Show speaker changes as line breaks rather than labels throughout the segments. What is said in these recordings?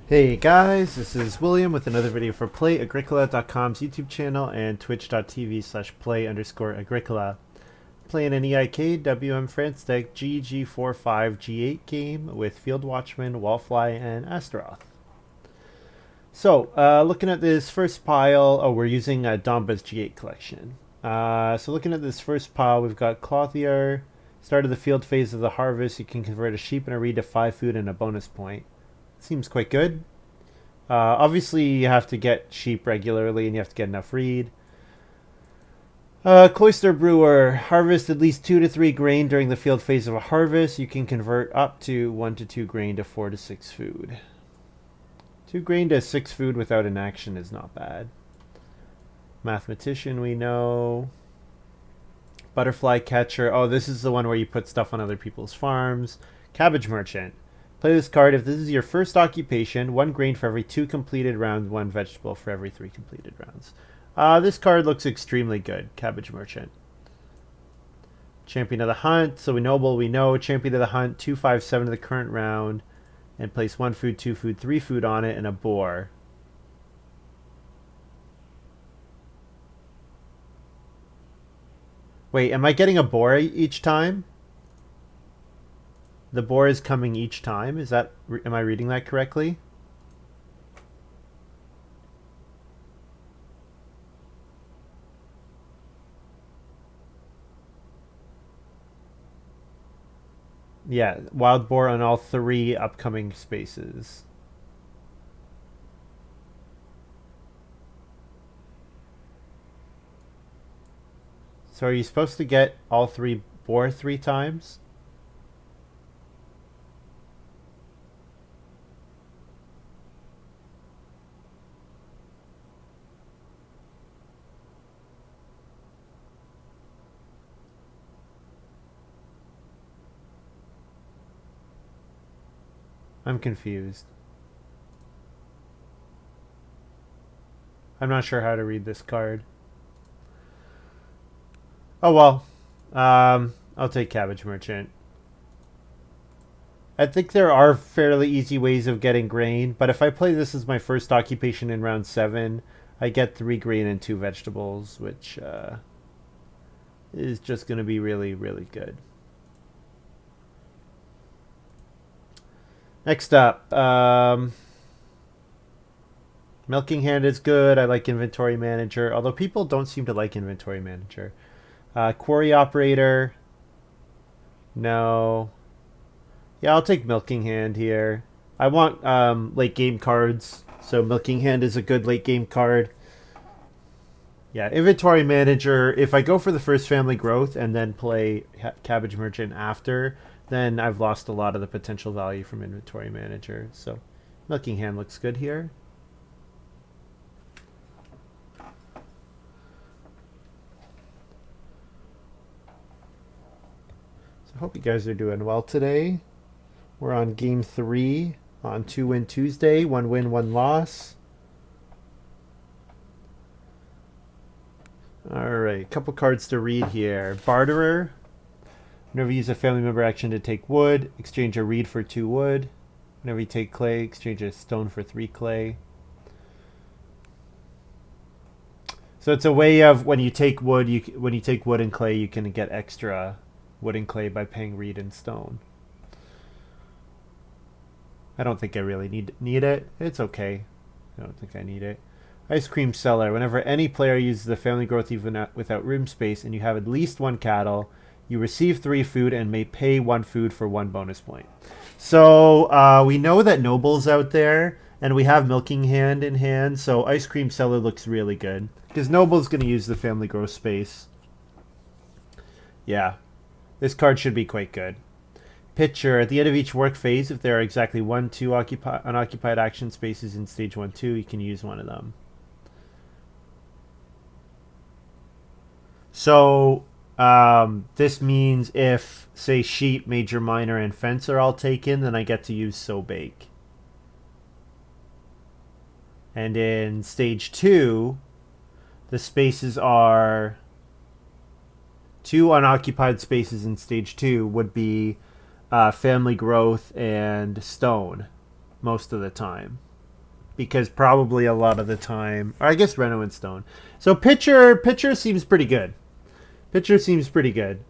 Hey guys, this is William with another video for Play-agricola.com's YouTube channel and twitch.tv/play_agricola. Playing an EIK WM France deck GG45G8 game with Field Watchman, Wallfly, and Astaroth. So, looking at this first pile, we're using Domba's G8 collection. So looking at this first pile, we've got Clothier. Start of the field phase of the harvest, you can convert a sheep and a reed to 5 food and a bonus point. Seems quite good. Obviously, you have to get sheep regularly and you have to get enough reed. Cloister Brewer. Harvest at least 2 to 3 grain during the field phase of a harvest. You can convert up to 1 to 2 grain to 4 to 6 food. 2 grain to 6 food without an action is not bad. Mathematician we know. Butterfly Catcher. Oh, this is the one where you put stuff on other people's farms. Cabbage Merchant. Play this card if this is your first occupation. 1 grain for every 2 completed rounds, 1 vegetable for every 3 completed rounds. This card looks extremely good. Cabbage Merchant. Champion of the Hunt. So Noble we know. Champion of the Hunt. 2/5/7 of the current round. And place 1 food, 2 food, 3 food on it and a boar. Wait, am I getting a boar each time? The boar is coming each time. Is that, am I reading that correctly? Yeah, wild boar on all 3 upcoming spaces. So are you supposed to get all 3 boar 3 times? I'm confused. I'm not sure how to read this card. Oh well. I'll take Cabbage Merchant. I think there are fairly easy ways of getting grain, but if I play this as my first occupation in round 7, I get 3 grain and 2 vegetables, which is just going to be really, really good. Next up, Milking Hand is good. I like Inventory Manager, although people don't seem to like Inventory Manager. Quarry Operator. No. Yeah, I'll take Milking Hand here. I want late game cards, so Milking Hand is a good late game card. Yeah, Inventory Manager. If I go for the first Family Growth and then play Cabbage Merchant after, then I've lost a lot of the potential value from Inventory Manager. So Milking Hand looks good here. So I hope you guys are doing well today. We're on game 3 on 2-win Tuesday. 1 win, 1 loss. Alright, a couple cards to read here. Barterer. Whenever you use a family member action to take wood, exchange a reed for 2 wood. Whenever you take clay, exchange a stone for 3 clay. So it's a way of when you take wood, when you take wood and clay, you can get extra wood and clay by paying reed and stone. I don't think I really need it. It's okay. I don't think I need it. Ice Cream Seller. Whenever any player uses the family growth even without room space and you have at least 1 cattle, you receive 3 food and may pay 1 food for 1 bonus point. So we know that Noble's out there, and we have Milking Hand in hand, so Ice Cream Seller looks really good. Because Noble's going to use the family growth space. Yeah, this card should be quite good. Pitcher. At the end of each work phase, if there are exactly 2 unoccupied action spaces in stage 1-2, you can use one of them. So this means if, say, sheep, major, minor, and fence are all taken, then I get to use So Bake. And in stage 2, the spaces are 2 unoccupied spaces in stage 2 would be family growth and stone most of the time. because probably a lot of the time, or I guess Reno and Stone. So pitcher seems pretty good. Pitcher seems pretty good.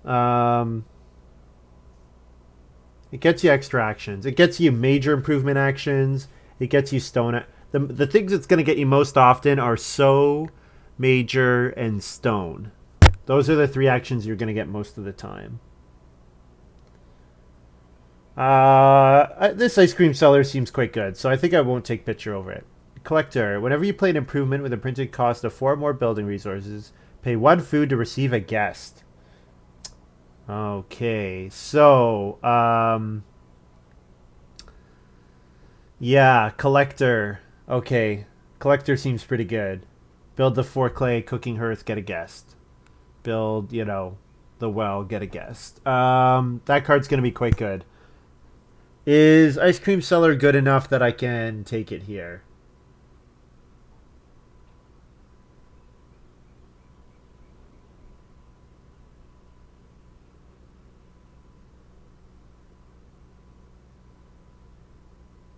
It gets you extra actions. It gets you major improvement actions. It gets you stone. The things it's going to get you most often are sow, major, and stone. Those are the 3 actions you're going to get most of the time. This ice cream seller seems quite good, so I think I won't take pitcher over it. Collector. Whenever you play an improvement with a printed cost of 4 more building resources, pay 1 food to receive a guest. Okay, so, yeah, collector. Okay, collector seems pretty good. Build the 4 clay, cooking hearth, get a guest. Build, you know, the well, get a guest. That card's going to be quite good. Is Ice Cream Seller good enough that I can take it here?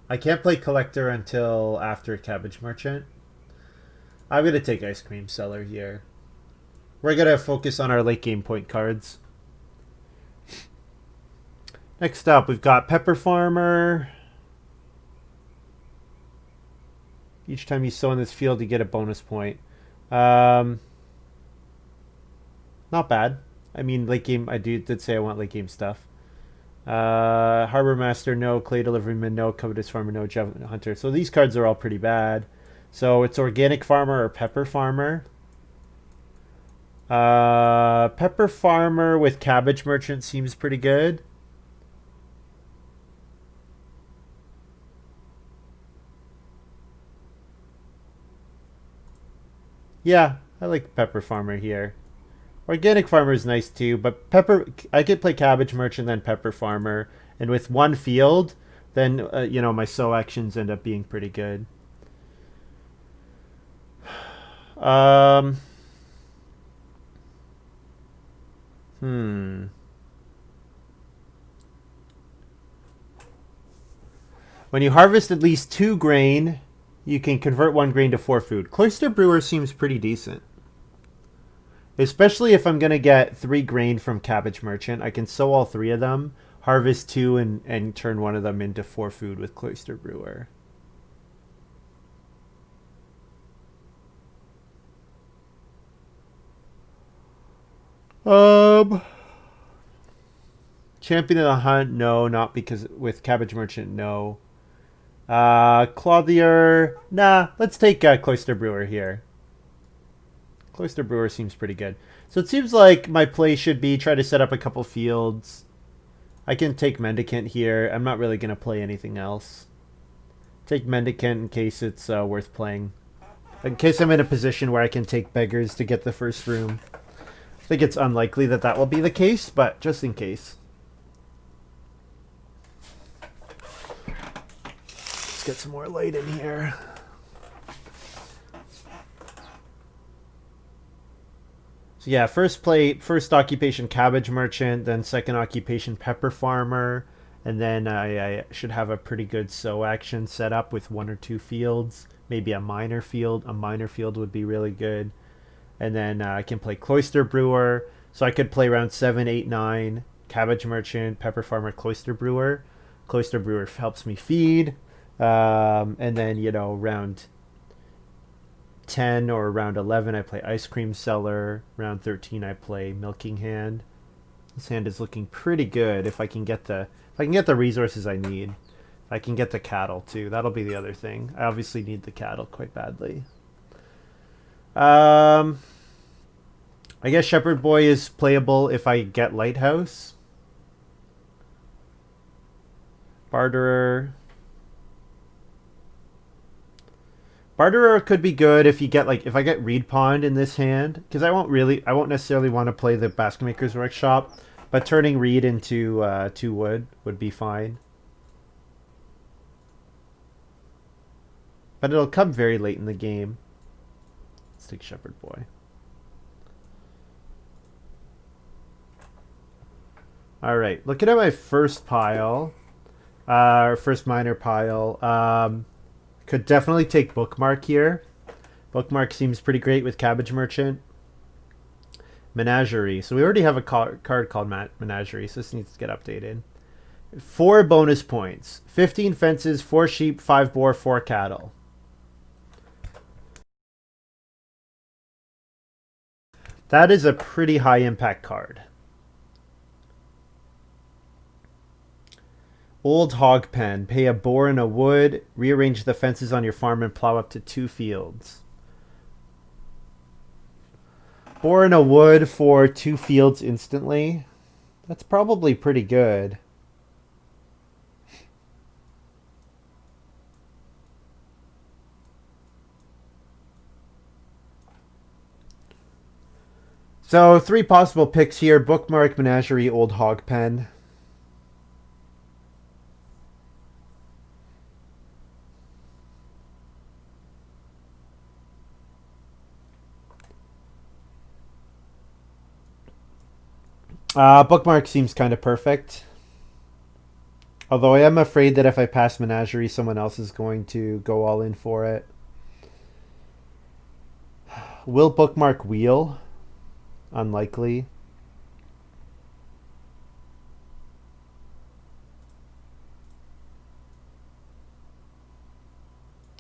I can't play Collector until after Cabbage Merchant. I'm going to take Ice Cream Seller here. We're going to focus on our late game point cards. Next up, we've got Pepper Farmer. Each time you sow in this field, you get a bonus point. Not bad. I mean, late game, I did say I want late game stuff. Harbor Master, no. Clay Deliveryman, no. Covetous Farmer, no. Javelin Hunter. So these cards are all pretty bad. So it's Organic Farmer or Pepper Farmer. Pepper Farmer with Cabbage Merchant seems pretty good. Yeah, I like Pepper Farmer here. Organic Farmer is nice too, but I could play Cabbage Merchant then Pepper Farmer, and with 1 field, then you know, my sow actions end up being pretty good. When you harvest at least 2 grain, you can convert 1 grain to 4 food. Cloister Brewer seems pretty decent. Especially if I'm going to get 3 grain from Cabbage Merchant. I can sow all 3 of them, harvest 2, and turn 1 of them into 4 food with Cloister Brewer. Champion of the Hunt, no. Not because with Cabbage Merchant, no. Clothier, nah. Let's take Cloister Brewer here. Cloister Brewer seems pretty good. So it seems like my play should be try to set up a couple fields. I can take Mendicant here. I'm not really going to play anything else. Take Mendicant in case it's worth playing. In case I'm in a position where I can take Beggars to get the first room. I think it's unlikely that that will be the case, but just in case. Let's get some more light in here. So yeah, first occupation Cabbage Merchant, then second occupation Pepper Farmer, and then I should have a pretty good sow action set up with 1 or 2 fields, maybe a minor field. A minor field would be really good. And then I can play Cloister Brewer, so I could play round 7, 8, 9, Cabbage Merchant, Pepper Farmer, Cloister Brewer. Cloister Brewer helps me feed, and then, you know, round 10 or around 11 I play Ice Cream Seller. Round 13 I play Milking Hand. This hand is looking pretty good if I can get the resources I need. If I can get the cattle too. That'll be the other thing. I obviously need the cattle quite badly. I guess Shepherd Boy is playable if I get Lighthouse. Barterer could be good if you get if I get Reed Pond in this hand, because I won't necessarily want to play the Basket Maker's Workshop, but turning Reed into 2 wood would be fine. But it'll come very late in the game. Let's take Shepherd Boy. Alright, looking at my first pile, first minor pile, Could definitely take Bookmark here. Bookmark seems pretty great with Cabbage Merchant. Menagerie. So we already have a card called Menagerie, so this needs to get updated. 4 bonus points. 15 fences, 4 sheep, 5 boar, 4 cattle. That is a pretty high impact card. Old Hog Pen. Pay a boar and a wood. Rearrange the fences on your farm and plow up to 2 fields. Boar and a wood for 2 fields instantly. That's probably pretty good. So 3 possible picks here. Bookmark, Menagerie, Old Hog Pen. Bookmark seems kind of perfect. Although I am afraid that if I pass Menagerie, someone else is going to go all in for it. Will Bookmark wheel? Unlikely.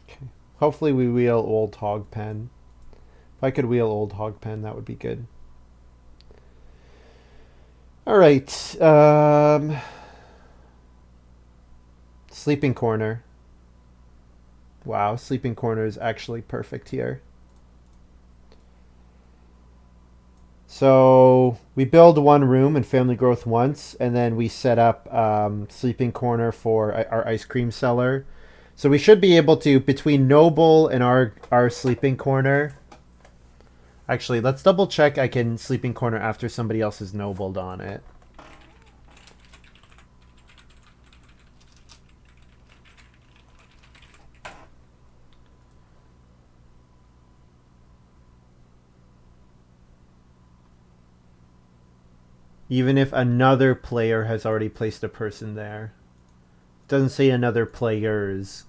Okay. Hopefully we wheel Old Hog Pen. If I could wheel Old Hog Pen, that would be good. All right. Sleeping Corner. Wow, Sleeping Corner is actually perfect here. So we build 1 room in Family Growth once, and then we set up Sleeping Corner for our ice cream cellar. So we should be able to, between Noble and our Sleeping Corner. Actually, let's double check I can Sleeping Corner after somebody else is Nobled on it. Even if another player has already placed a person there. It doesn't say another players.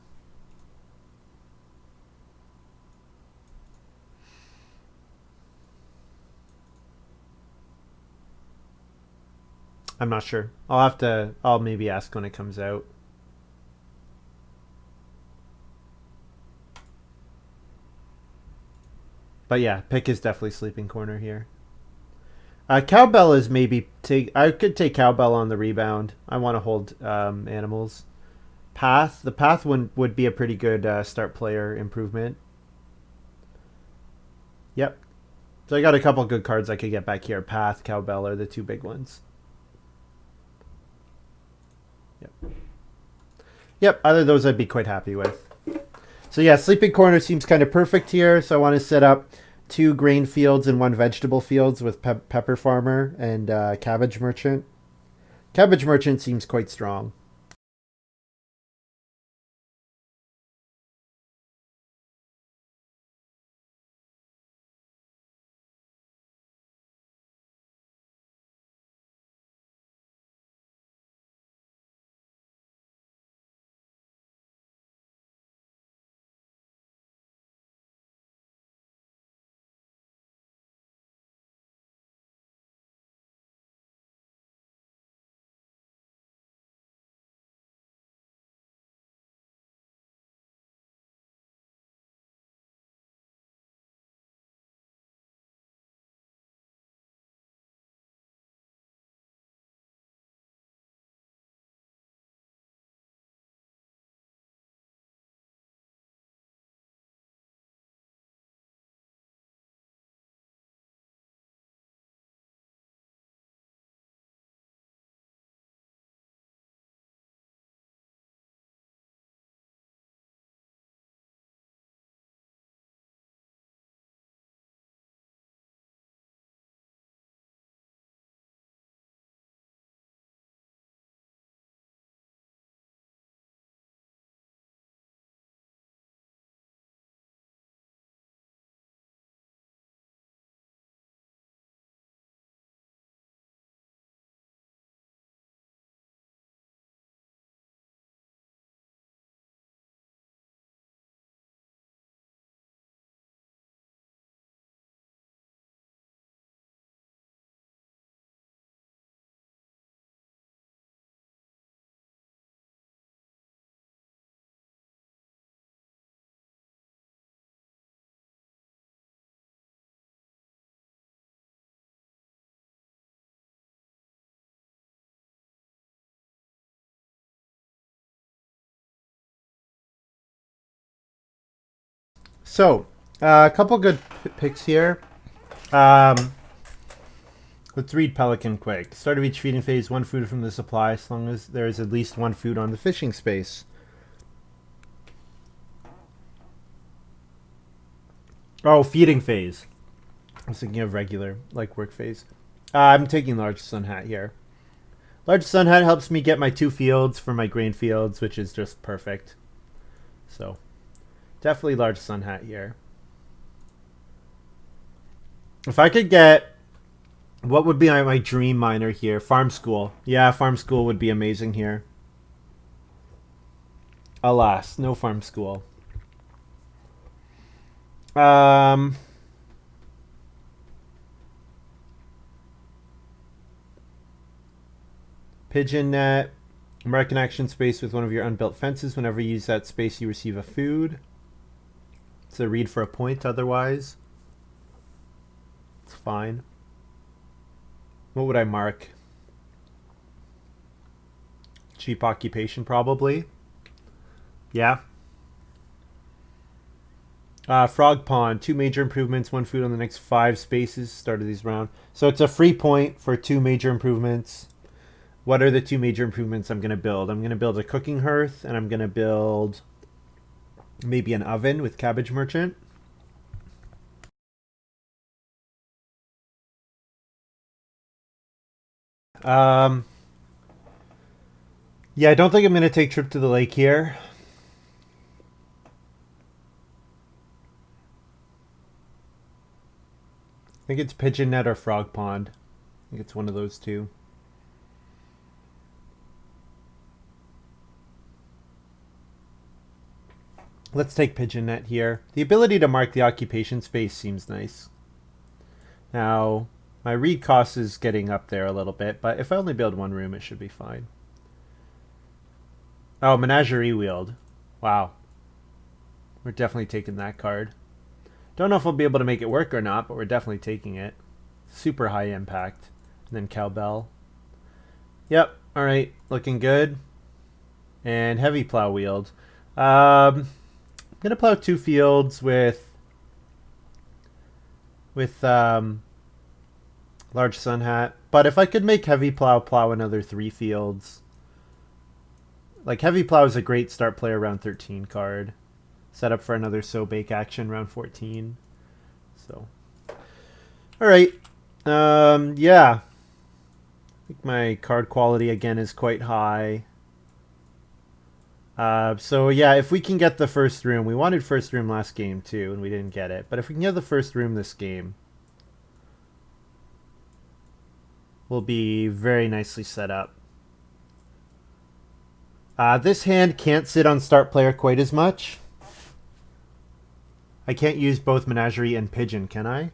I'm not sure. I'll maybe ask when it comes out. But yeah, pick is definitely Sleeping Corner here. Cowbell is maybe I could take Cowbell on the rebound. I want to hold animals. Path. The path would be a pretty good start player improvement. Yep. So I got a couple good cards I could get back here. Path, Cowbell are the 2 big ones. Yep. Yep. Either of those I'd be quite happy with. So yeah, Sleeping Corner seems kind of perfect here. So I want to set up 2 grain fields and 1 vegetable fields with Pepper Farmer and Cabbage Merchant. Cabbage Merchant seems quite strong. So, a couple good picks here. Let's read Pelican quick. Start of each feeding phase, one food from the supply, as long as there is at least one food on the fishing space. Oh, feeding phase. I was thinking of regular, like work phase. I'm taking large sun hat here. Large sun hat helps me get my 2 fields for my grain fields, which is just perfect. So, definitely large sun hat here. If I could get, what would be my dream miner here? Farm school. Yeah, farm school would be amazing here. Alas, no farm school. Pigeon net. Mark an action space with one of your unbuilt fences. Whenever you use that space, you receive a food. It's a read for a point otherwise. It's fine. What would I mark? Cheap occupation, probably. Yeah. Frog pond. 2 major improvements. 1 food on the next 5 spaces. Start of these round. So it's a free point for 2 major improvements. What are the 2 major improvements I'm going to build? I'm going to build a cooking hearth, and I'm going to build maybe an oven with cabbage merchant. Yeah, I don't think I'm going to take trip to the lake here. I think it's pigeon net or frog pond. I think it's one of those two. Let's take pigeon net here. The ability to mark the occupation space seems nice. Now, my read cost is getting up there a little bit, but if I only build 1 room, it should be fine. Oh, menagerie wheeled. Wow. We're definitely taking that card. Don't know if we'll be able to make it work or not, but we're definitely taking it. Super high impact. And then cowbell. Yep. All right. Looking good. And heavy plow wheeled. I'm gonna plow 2 fields with large sun hat. But if I could make heavy plow another 3 fields. Like heavy plow is a great start player round 13 card. Set up for another so bake action round 14. So, all right. Yeah. I think my card quality again is quite high. So yeah, if we can get the first room, we wanted first room last game too, and we didn't get it. But if we can get the first room this game, we'll be very nicely set up. This hand can't sit on start player quite as much. I can't use both menagerie and pigeon, can I?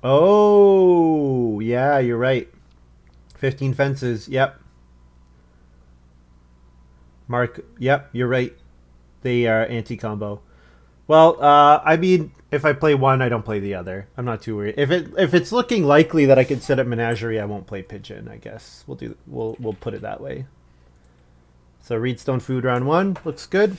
Oh, yeah, you're right. 15 fences, yep. Mark, yep, you're right. They are anti-combo. Well, I mean, if I play one, I don't play the other. I'm not too worried. If it's looking likely that I can set up menagerie, I won't play pigeon. I guess we'll put it that way. So reedstone food round 1 looks good.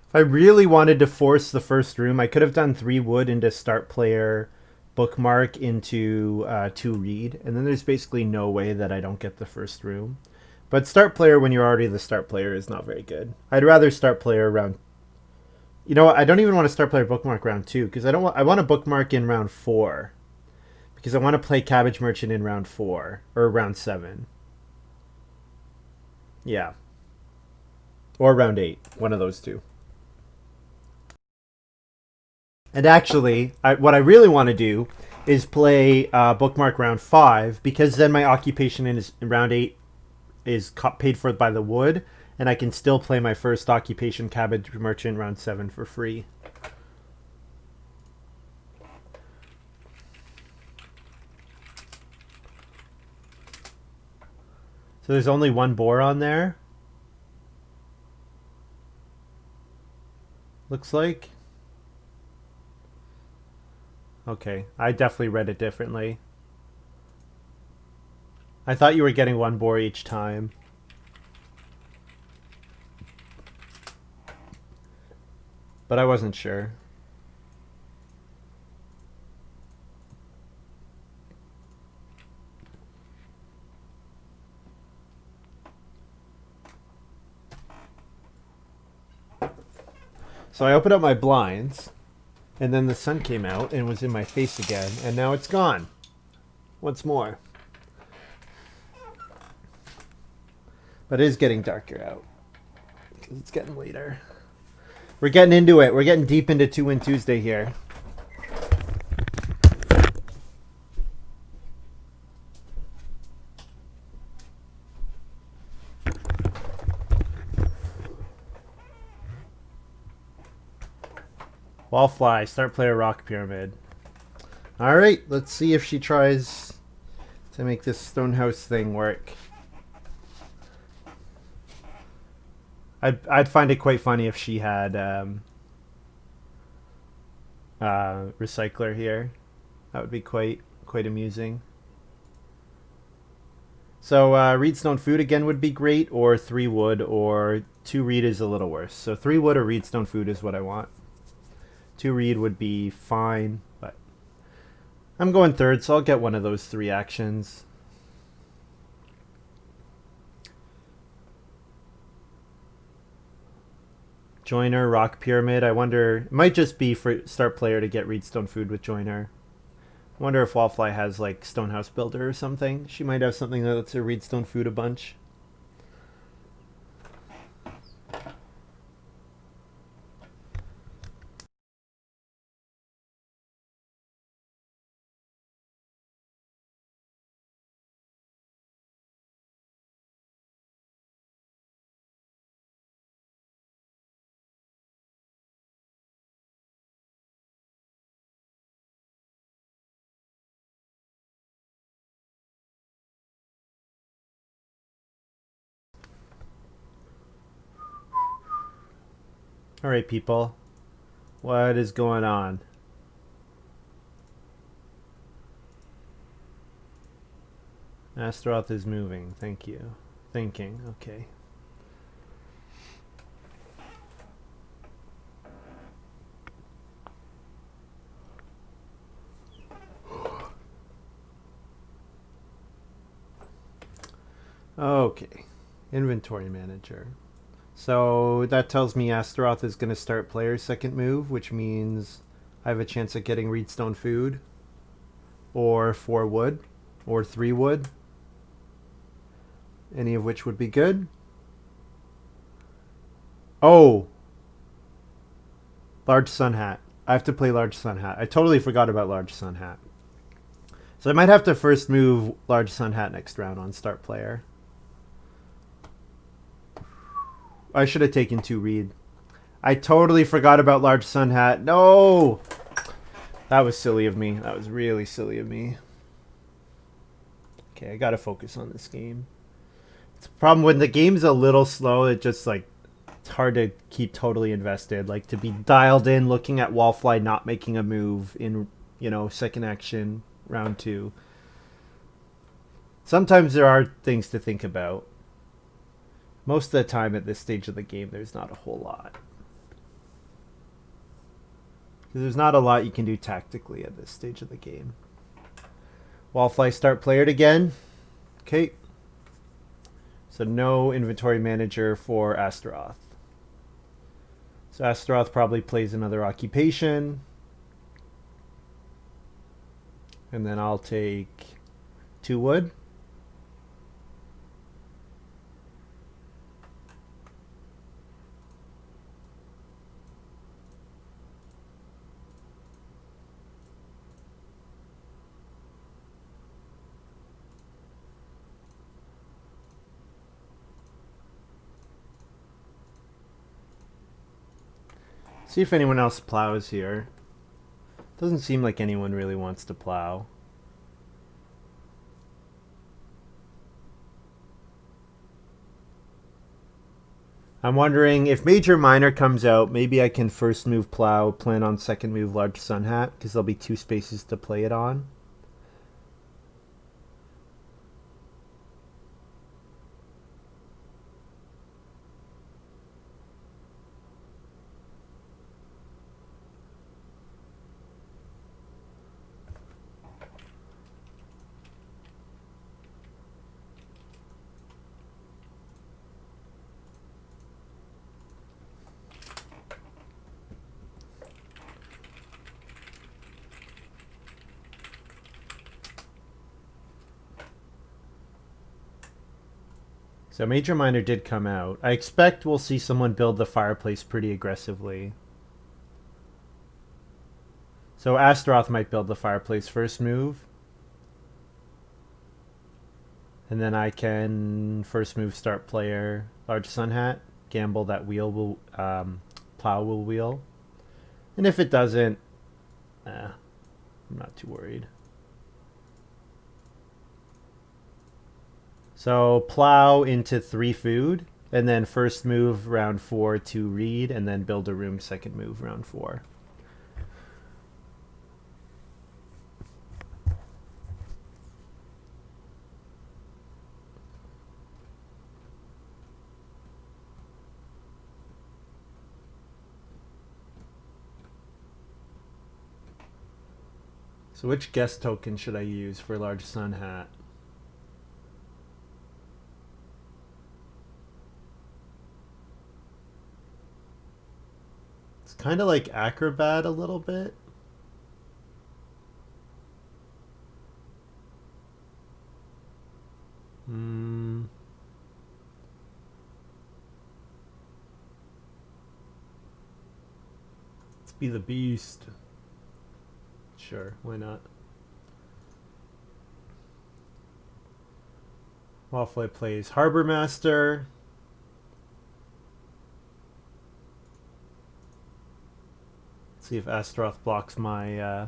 If I really wanted to force the first room, I could have done 3 wood into start player, bookmark into 2 reed, and then there's basically no way that I don't get the first room. But start player when you're already the start player is not very good. I'd rather start player round. You know what? I don't even want to start player bookmark round 2 because I want to bookmark in round 4 because I want to play cabbage merchant in round 4 or round 7. Yeah, or round 8, one of those two. And actually, what I really want to do is play bookmark round 5 because then my occupation in round 8 is paid for by the wood, and I can still play my first occupation cabbage merchant round 7 for free. So there's only one boar on there. Looks like. Okay, I definitely read it differently. I thought you were getting one boar each time. But I wasn't sure. So I opened up my blinds, and then the sun came out and was in my face again, and now it's gone. Once more. But it is getting darker out. Because it's getting later. We're getting into it. We're getting deep into 2 Win Tuesday here. Wallfly, start player rock pyramid. Alright, let's see if she tries to make this stonehouse thing work. I'd find it quite funny if she had recycler here. That would be quite amusing. So reedstone food again would be great, or 3 wood, or 2 reed is a little worse. So 3 wood or reedstone food is what I want. 2 reed would be fine, but I'm going third, so I'll get one of those 3 actions. Joiner, rock pyramid. I wonder, it might just be for start player to get reedstone food with joiner. I wonder if Wallfly has like stonehouse builder or something. She might have something that lets her reedstone food a bunch. Alright, people. What is going on? Astaroth is moving. Thank you. Thinking. Okay. Okay. Inventory manager. So that tells me Astaroth is going to start player's second move, which means I have a chance at getting reedstone food, or 4 wood, or 3 wood, any of which would be good. Oh! Large Sun Hat. I have to play Large Sun Hat. I totally forgot about Large Sun Hat. So I might have to first move Large Sun Hat next round on start player. I should have taken 2 reed. I totally forgot about Large Sun Hat. No! That was silly of me. That was really silly of me. Okay, I gotta focus on this game. It's a problem when the game's a little slow, it just like, it's hard to keep totally invested. Like to be dialed in looking at Wallfly not making a move in, you know, second action, round 2. Sometimes there are things to think about. Most of the time at this stage of the game, there's not a whole lot. There's not a lot you can do tactically at this stage of the game. Wallfly start playered again. Okay. So no inventory manager for Astaroth. So Astaroth probably plays another occupation. And then I'll take 2 wood. See if anyone else plows here. Doesn't seem like anyone really wants to plow. I'm wondering if Major Minor comes out, maybe I can first move Plow, plan on second move Large Sun Hat, because there'll be 2 spaces to play it on. So Major Minor did come out. I expect we'll see someone build the fireplace pretty aggressively. So Astaroth might build the fireplace first move. And then I can first move start player Large Sun Hat, gamble that wheel will Plow will wheel. And if it doesn't, I'm not too worried. So Plow into 3 food, and then first move round 4 to read, and then build a room second move round 4. So which guest token should I use for Large Sun Hat? It's kind of like Acrobat a little bit. Let's be the beast. Sure, why not? Wallfly plays Harbor Master. Let's see if Astaroth blocks my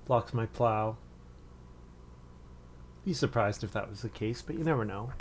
Plow. Be surprised if that was the case, but you never know.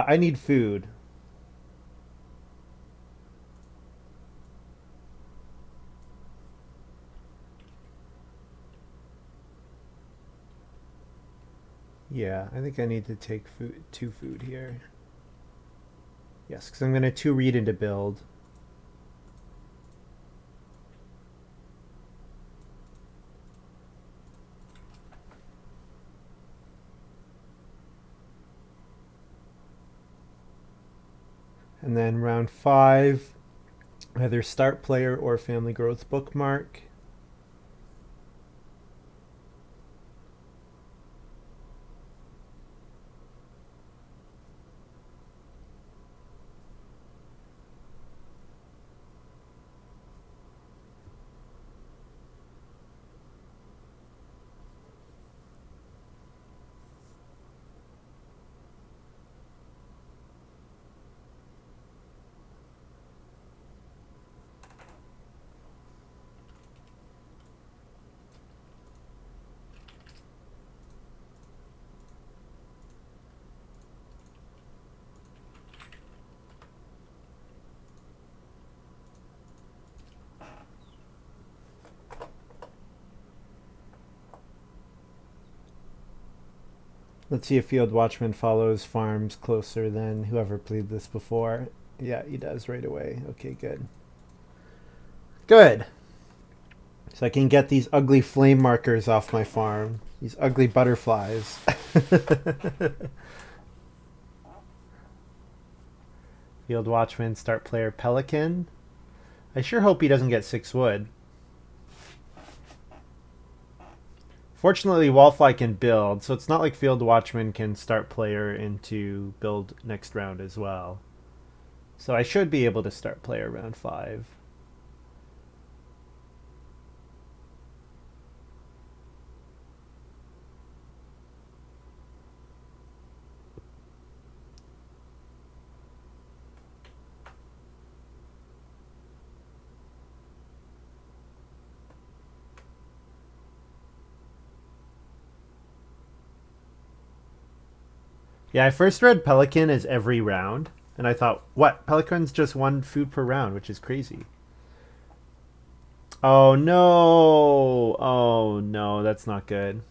I need food. Yeah, I think I need to take 2 food here. Yes, because I'm going to 2 read into build. And then round 5, either start player or family growth bookmark. Let's see if Field Watchman follows farms closer than whoever played this before. Yeah, he does right away. Okay, good. Good. So I can get these ugly flame markers off my farm. These ugly butterflies. Field Watchman, start player Pelican. I sure hope he doesn't get 6 wood. Fortunately, Wallfly can build, so it's not like Field Watchman can start player into build next round as well. So I should be able to start player round 5. Yeah, I first read Pelican as every round, and I thought, what? Pelican's just 1 food per round, which is crazy. Oh no! Oh no, that's not good.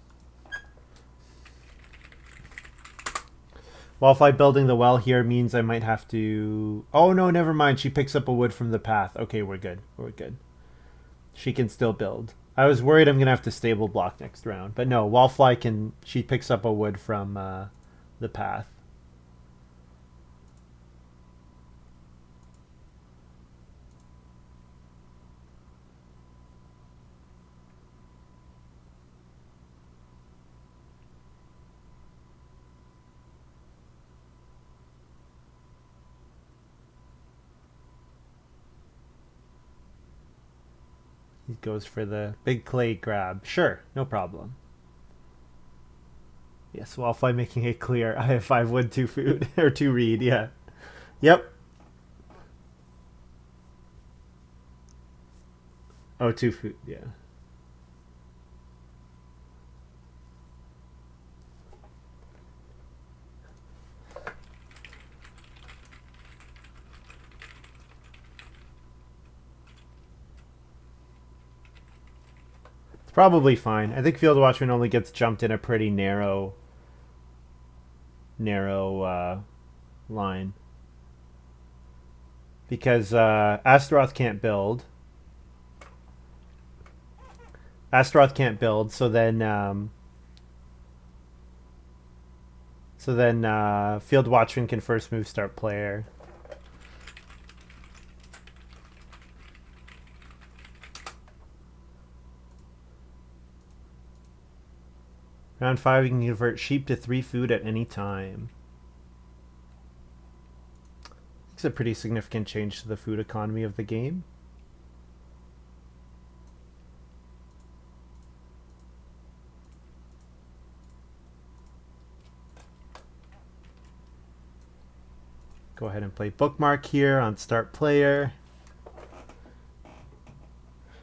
Wallfly building the well here means I might have to... Oh no, never mind. She picks up a wood from the path. Okay, we're good. We're good. She can still build. I was worried I'm going to have to stable block next round. But no, Wallfly can... She picks up a wood from the path. He goes for the big clay grab. Sure, no problem. Yes, Wallfly making it clear. I have 5 wood, 2 food. Or 2 reed, yeah. Yep. Oh, 2 food, yeah. It's probably fine. I think Field Watchman only gets jumped in a pretty narrow line. Because Astaroth can't build. Astaroth can't build, so then Field Watchman can first move start player. Round 5, you can convert sheep to 3 food at any time. It's a pretty significant change to the food economy of the game. Go ahead and play bookmark here on start player.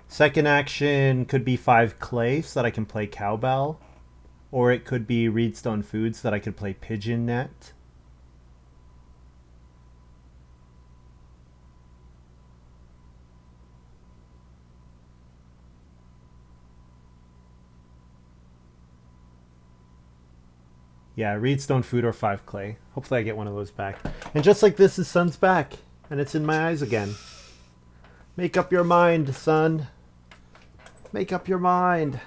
Second action could be 5 clay so that I can play cowbell. Or it could be reedstone food so that I could play pigeon net. Yeah, reedstone food or 5 clay. Hopefully I get one of those back. And just like this, his sun's back. And it's in my eyes again. Make up your mind, son. Make up your mind.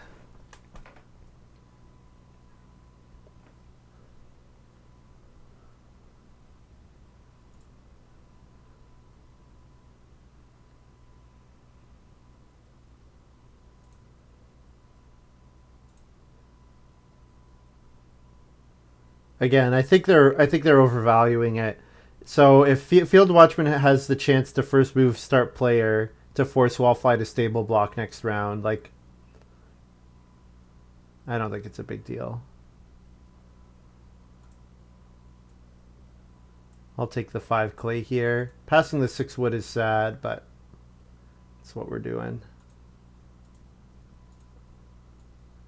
Again, I think they're overvaluing it. So if Field Watchman has the chance to first move start player to force Wallfly to stable block next round, like, I don't think it's a big deal. I'll take the 5 clay here. Passing the 6 wood is sad, but that's what we're doing.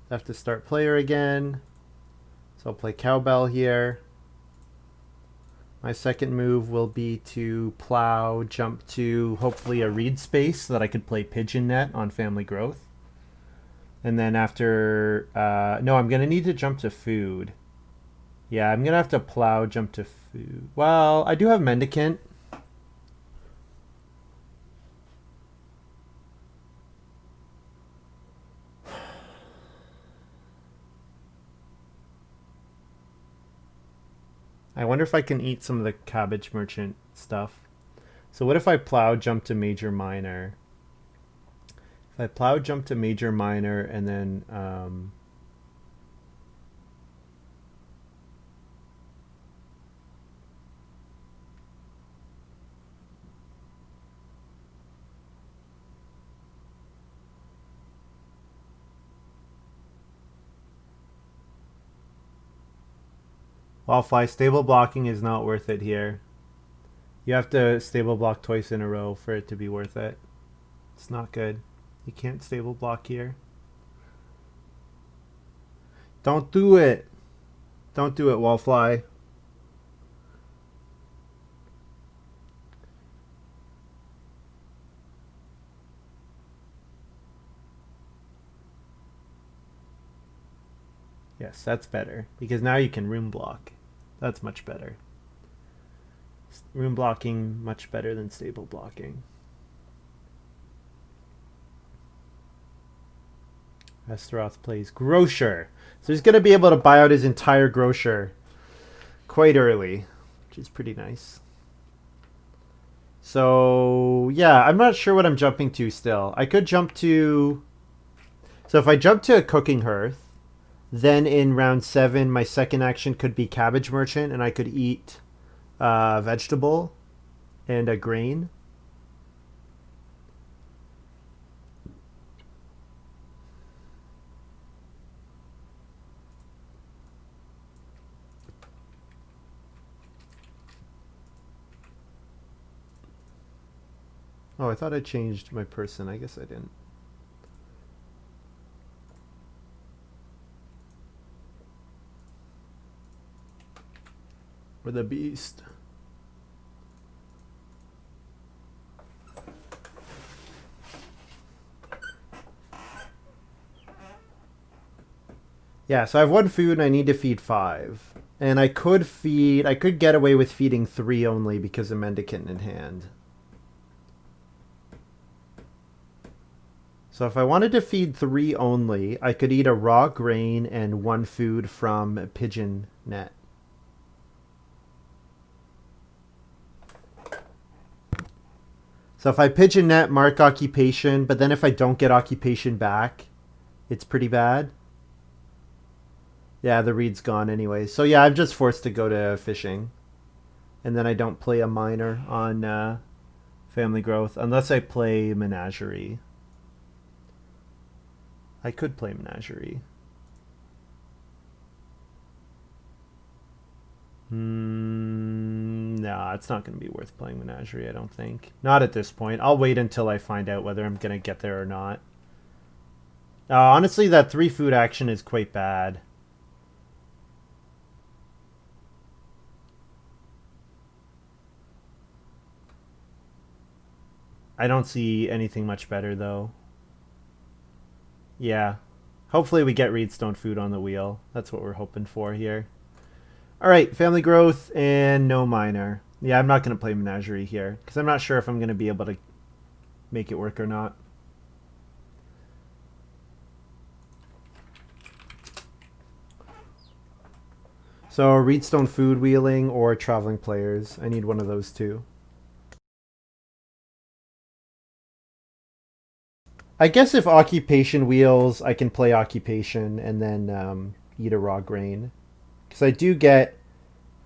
I have to start player again. So I'll play cowbell here. My second move will be to plow, jump to hopefully a reed space so that I could play pigeon net on family growth. And then after, no, I'm going to need to jump to food. Yeah, I'm going to have to plow, jump to food. Well, I do have mendicant. I wonder if I can eat some of the cabbage merchant stuff. So what if I plow, jump to major minor? If I plow, jump to major minor, and then Wallfly, stable blocking is not worth it here. You have to stable block twice in a row for it to be worth it. It's not good. You can't stable block here. Don't do it. Don't do it, Wallfly. Yes, that's better. Because now you can room block. That's much better. Room blocking much better than stable blocking. Astaroth plays Grocer. So he's going to be able to buy out his entire Grocer quite early, which is pretty nice. So, yeah, I'm not sure what I'm jumping to still. I could jump to... So if I jump to a Cooking Hearth, then in round 7, my second action could be Cabbage Merchant, and I could eat a vegetable and a grain. Oh, I thought I changed my person. I guess I didn't. Or the beast. Yeah, so I have 1 food and I need to feed 5. And I could get away with feeding 3 only because of Mendicant in hand. So if I wanted to feed 3 only, I could eat a raw grain and 1 food from Pigeon Net. So if I Pigeon Net, mark Occupation, but then if I don't get Occupation back, it's pretty bad. Yeah, the reed's gone anyway. So yeah, I'm just forced to go to fishing. And then I don't play a miner on Family Growth, unless I play Menagerie. I could play Menagerie. No, it's not going to be worth playing Menagerie, I don't think. Not at this point. I'll wait until I find out whether I'm going to get there or not. Honestly, that 3 food action is quite bad. I don't see anything much better, though. Yeah. Hopefully we get Reedstone food on the wheel. That's what we're hoping for here. All right, Family Growth and no Miner. Yeah, I'm not going to play Menagerie here because I'm not sure if I'm going to be able to make it work or not. So Reedstone food wheeling or Traveling Players. I need one of those two. I guess if Occupation wheels, I can play Occupation and then eat a raw grain. Because I do get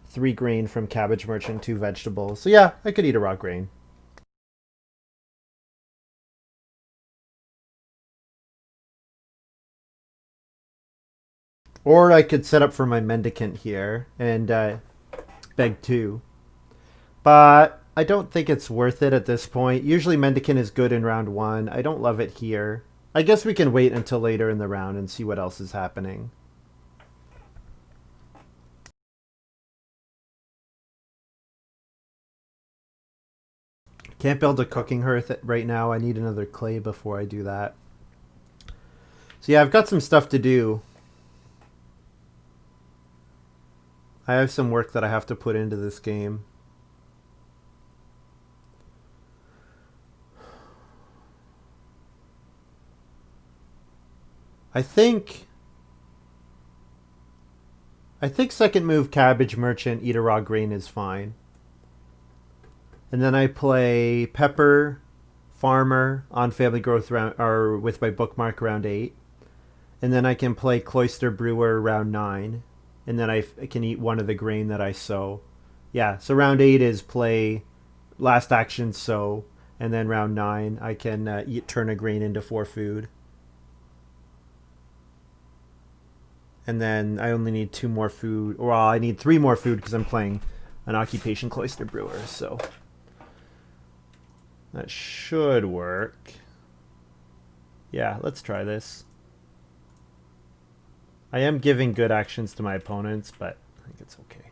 3 grain from Cabbage Merchant, 2 vegetables. So yeah, I could eat a raw grain. Or I could set up for my Mendicant here and beg 2. But I don't think it's worth it at this point. Usually Mendicant is good in round 1. I don't love it here. I guess we can wait until later in the round and see what else is happening. Can't build a Cooking Hearth right now. I need another clay before I do that. So yeah, I've got some stuff to do. I have some work that I have to put into this game. I think second move Cabbage Merchant, eat a raw grain is fine. And then I play Pepper, Farmer on Family Growth round, or with my bookmark round 8. And then I can play Cloister Brewer round 9. And then I can eat one of the grain that I sow. Yeah, so round 8 is play last action sow. And then round 9 I can turn a grain into 4 food. And then I only need 2 more food. Well, I need 3 more food because I'm playing an Occupation Cloister Brewer. So that should work. Yeah, let's try this. I am giving good actions to my opponents, but I think it's okay.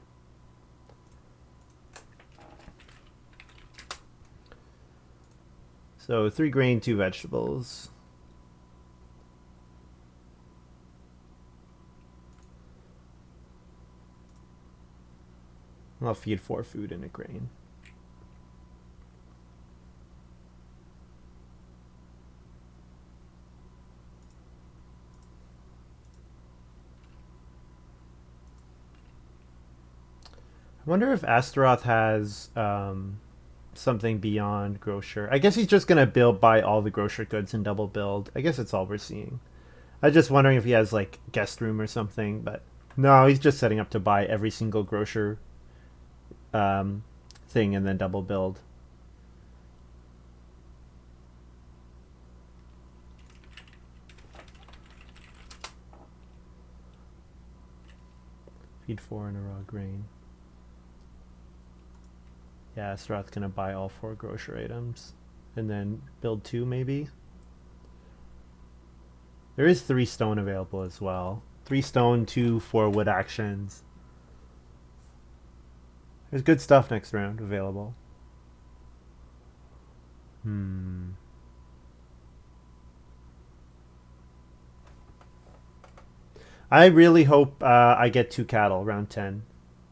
So 3 grain, 2 vegetables. I'll feed 4 food and a grain. I wonder if Astaroth has something beyond grocer. I guess he's just going to buy all the grocer goods and double build. I guess that's all we're seeing. I was just wondering if he has like guest room or something, but no, he's just setting up to buy every single grocer thing and then double build. Feed 4 and a raw grain. Yeah, Astaroth's gonna buy all 4 grocer items and then build 2 maybe. There is 3 stone available as well. 3 stone, 2 4 wood actions. There's good stuff next round available. I really hope I get 2 cattle round 10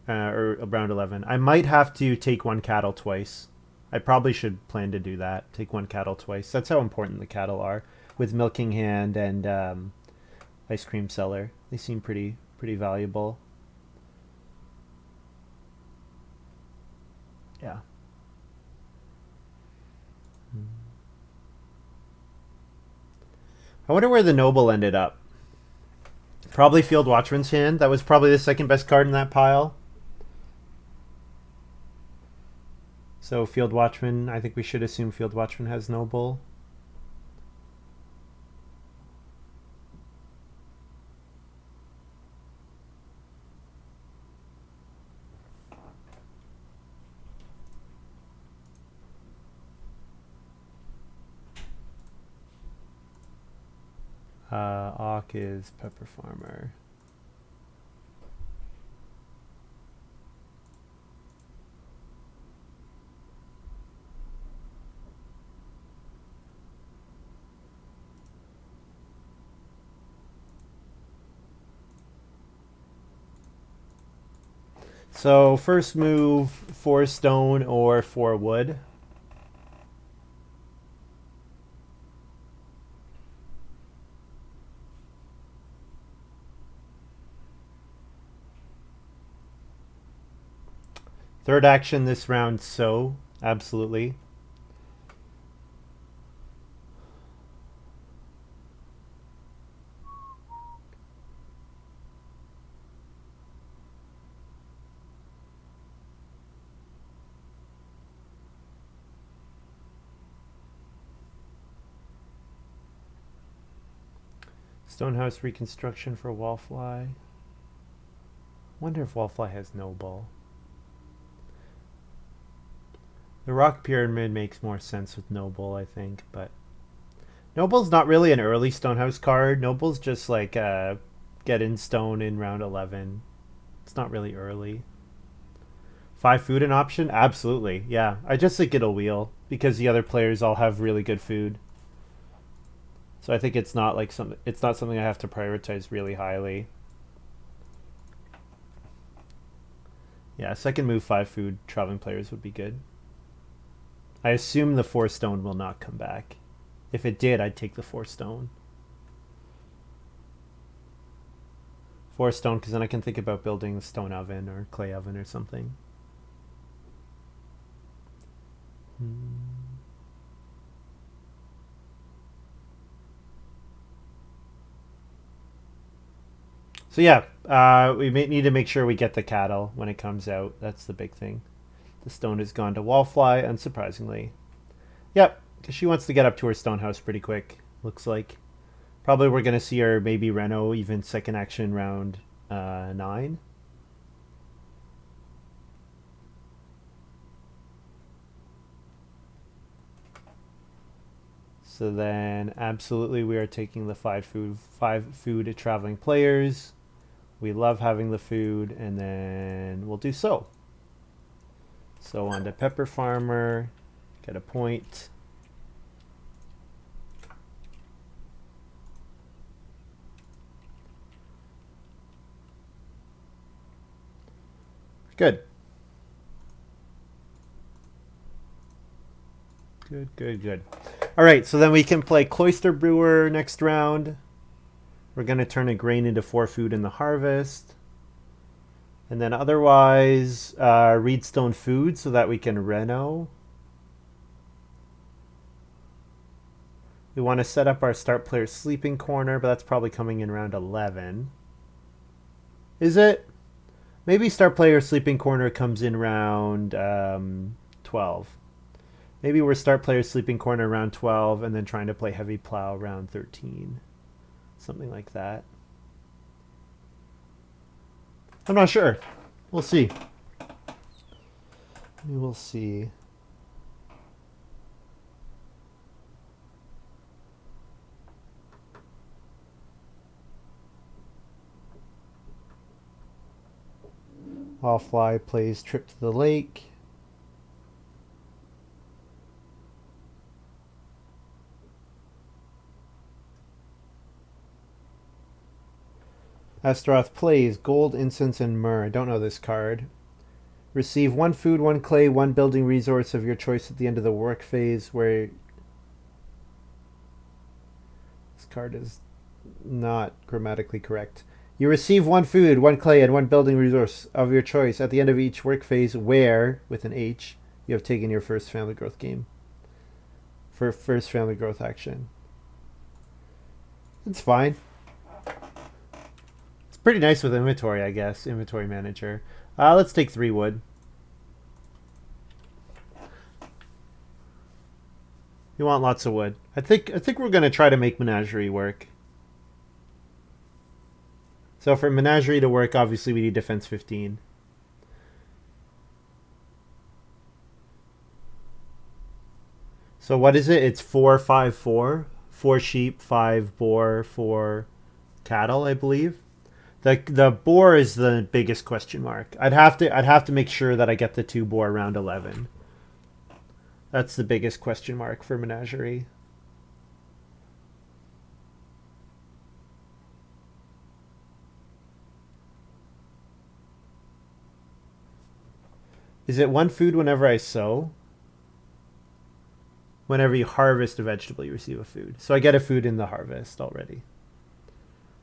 or round 11. I might have to take 1 cattle twice. I probably should plan to do that. Take 1 cattle twice. That's how important the cattle are with milking hand and ice cream seller. They seem pretty valuable. Yeah. I wonder where the noble ended up. Probably Field Watchman's Hand. That was probably the second best card in that pile. So Field Watchman, I think we should assume Field Watchman has noble. Auk is Pepper Farmer. So first move 4 stone or 4 wood. Third action this round, so absolutely. Stonehouse reconstruction for Wallfly. Wonder if Wallfly has noble. The rock pyramid makes more sense with noble, I think, but noble's not really an early Stonehouse card. Noble's just like get in stone in round 11. It's not really early. 5 food an option? Absolutely, yeah. I just think it'll wheel because the other players all have really good food. So I think it's not like it's not something I have to prioritize really highly. Yeah, second move 5 food traveling players would be good. I assume the 4 stone will not come back. If it did, I'd take the 4 stone. 4 stone, because then I can think about building a stone oven or clay oven or something. So yeah, we may need to make sure we get the cattle when it comes out. That's the big thing. The stone has gone to Wallfly, unsurprisingly. Yep, because she wants to get up to her stone house pretty quick, looks like. Probably we're going to see our maybe Reno even second action round 9. So then absolutely we are taking the five food traveling players. We love having the food, and then we'll do so. So on to Pepper Farmer, get a point. Good. Good. All right, so then we can play Cloister Brewer next round. We're going to turn a grain into 4 food in the harvest. And then otherwise, Reedstone Food so that we can Reno. We want to set up our start player sleeping corner, but that's probably coming in round 11. Is it? Maybe start player sleeping corner comes in round 12. Maybe we're start player sleeping corner round 12 and then trying to play heavy plow round 13. Something like that. I'm not sure. We'll see. We will see. Wallfly plays Trip to the Lake. Astaroth plays Gold, Incense, and Myrrh. I don't know this card. Receive 1 food, 1 clay, 1 building resource of your choice at the end of the work phase, where this card is not grammatically correct. You receive 1 food, 1 clay, and 1 building resource of your choice at the end of each work phase where, with an H, you have taken your first family growth game. For first family growth action. It's fine. It's pretty nice with inventory, I guess. Inventory manager. Let's take 3 wood. You want lots of wood. I think we're gonna try to make Menagerie work. So for Menagerie to work, obviously we need defense 15. So what is it? It's 4-5-4. 4 sheep, 5 boar, 4 cattle, I believe. The boar is the biggest question mark. I'd have to make sure that I get the 2 boar round 11. That's the biggest question mark for Menagerie. Is it 1 food whenever I sow? Whenever you harvest a vegetable, you receive a food. So I get a food in the harvest already.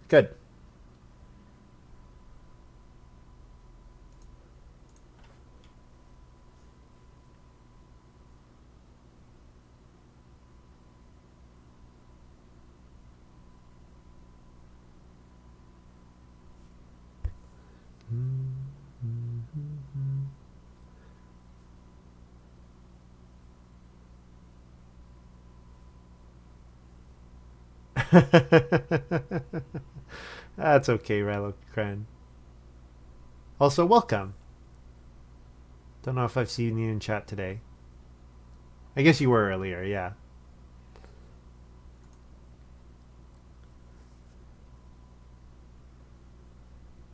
Good. That's okay, Rilo Kren. Also, welcome. Don't know if I've seen you in chat today. I guess you were earlier, yeah.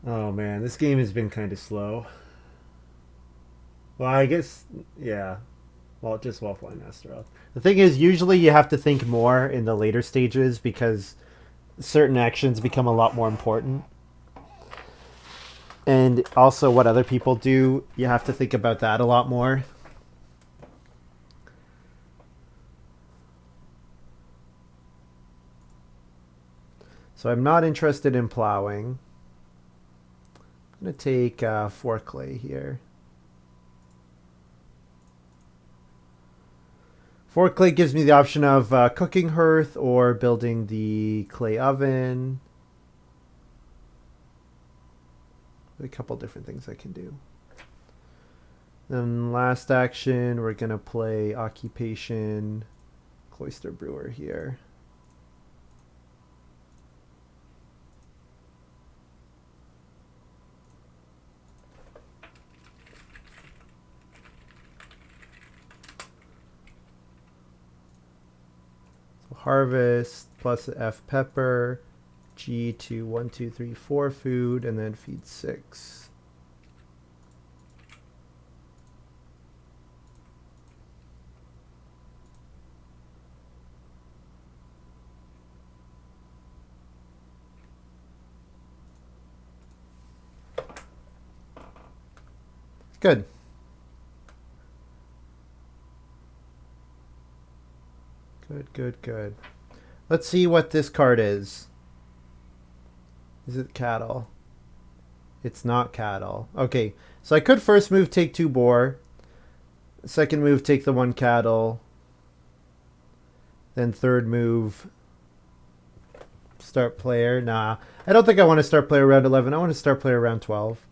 Oh man, this game has been kind of slow. Well, I guess, yeah. Well, just Wallfly and Astaroth. The thing is, usually you have to think more in the later stages because certain actions become a lot more important. And also what other people do, you have to think about that a lot more. So I'm not interested in plowing. I'm going to take 4 clay here. 4 clay gives me the option of cooking hearth or building the clay oven. A couple different things I can do. Then last action, we're going to play Occupation Cloister Brewer here. Harvest plus F pepper, G to 1, 2, 3, 4 food, and then feed 6. Good. Good, good, good. Let's see what this card is. Is it cattle? It's not cattle. Okay, so I could first move take 2 boar. Second move take the 1 cattle. Then third move start player. Nah, I don't think I want to start player around 11. I want to start player around 12.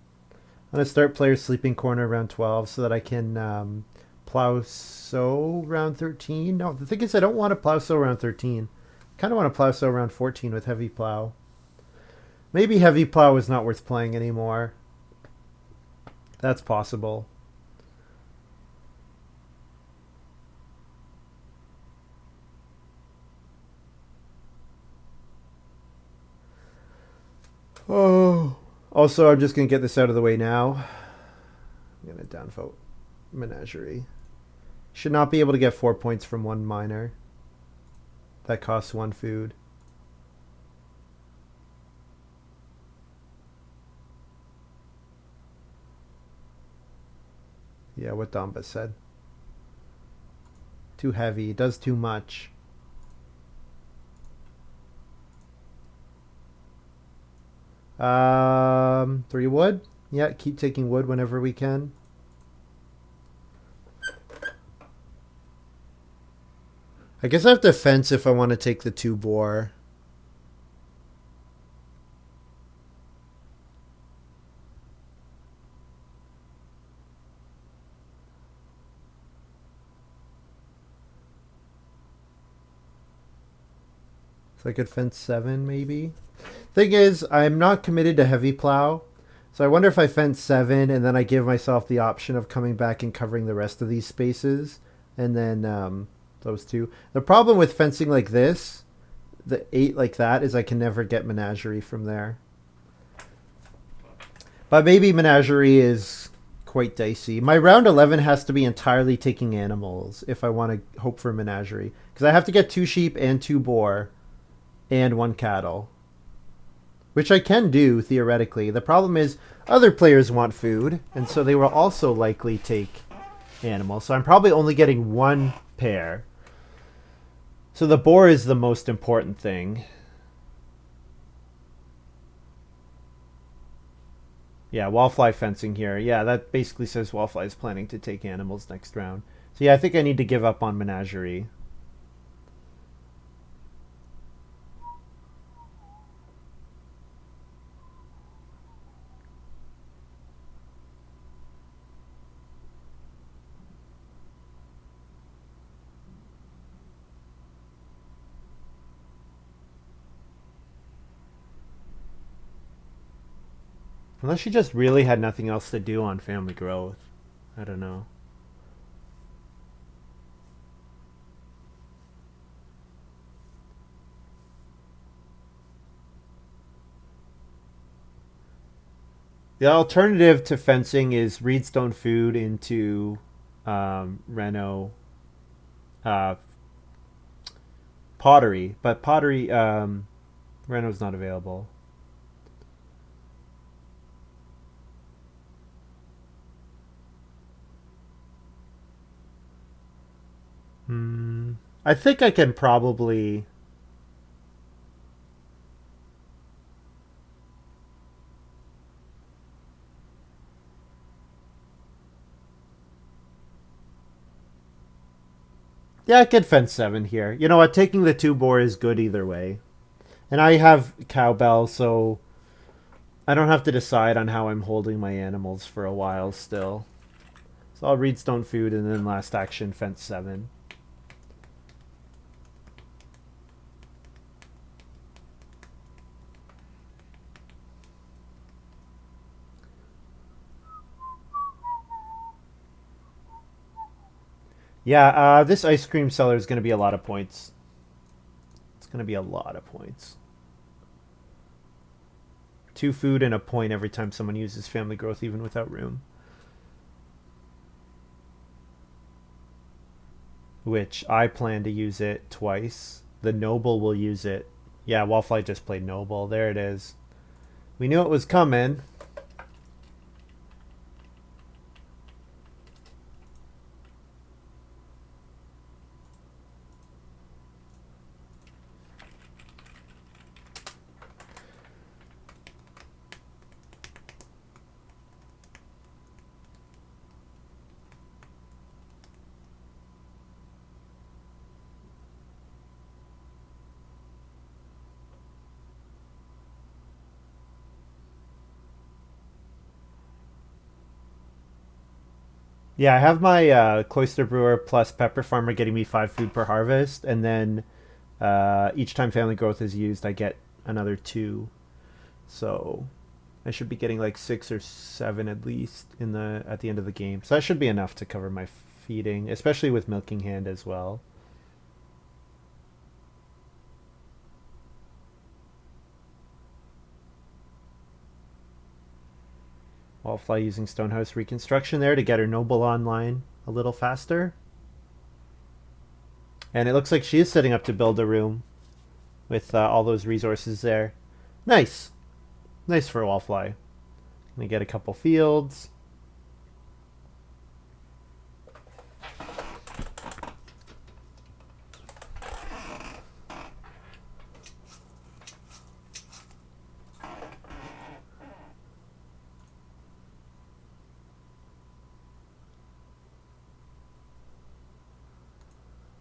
I'm going to start player sleeping corner around 12 so that I can plow sow around 13. No, the thing is I don't want to plow sow around 13. I kind of want to plow sow around 14 with heavy plow. Maybe heavy plow is not worth playing anymore. That's possible. Oh. Also, I'm just going to get this out of the way now. I'm going to downvote Menagerie. Should not be able to get 4 points from 1 miner. That costs 1 food. Yeah, what Damba said. Too heavy. Does too much. Three wood. Yeah, keep taking wood whenever we can. I guess I have to fence if I want to take the 2 boar. So I could fence 7 maybe. Thing is, I'm not committed to heavy plow. So I wonder if I fence 7 and then I give myself the option of coming back and covering the rest of these spaces. And then those 2. The problem with fencing like this, the 8 like that, is I can never get Menagerie from there. But maybe Menagerie is quite dicey. My round 11 has to be entirely taking animals if I want to hope for Menagerie. Because I have to get 2 sheep and 2 boar and 1 cattle. Which I can do, theoretically. The problem is, other players want food, and so they will also likely take animals. So I'm probably only getting 1 pair. So the boar is the most important thing. Yeah, Wallfly fencing here. Yeah, that basically says Wallfly is planning to take animals next round. So yeah, I think I need to give up on Menagerie. Unless she just really had nothing else to do on family growth. I don't know. The alternative to fencing is reedstone food into Reno pottery. But pottery, Reno's not available. I think I can probably... Yeah, I could fence 7 here. You know what? Taking the 2 boar is good either way. And I have cowbell, so I don't have to decide on how I'm holding my animals for a while still. So I'll reedstone food and then last action fence 7. Yeah, this ice cream seller is going to be a lot of points. going to be a lot of points. 2 food and a point every time someone uses family growth, even without room. Which I plan to use it twice. The noble will use it. Yeah, Wallfly just played noble. There it is. We knew it was coming. Yeah, I have my Cloister Brewer plus Pepper Farmer getting me 5 food per harvest, and then each time family growth is used, I get another 2. So I should be getting like 6 or 7 at least at the end of the game. So that should be enough to cover my feeding, especially with Milking Hand as well. Wallfly using Stonehouse Reconstruction there to get her noble online a little faster. And it looks like she is setting up to build a room with all those resources there. Nice. Nice for Wallfly. Gonna get a couple fields.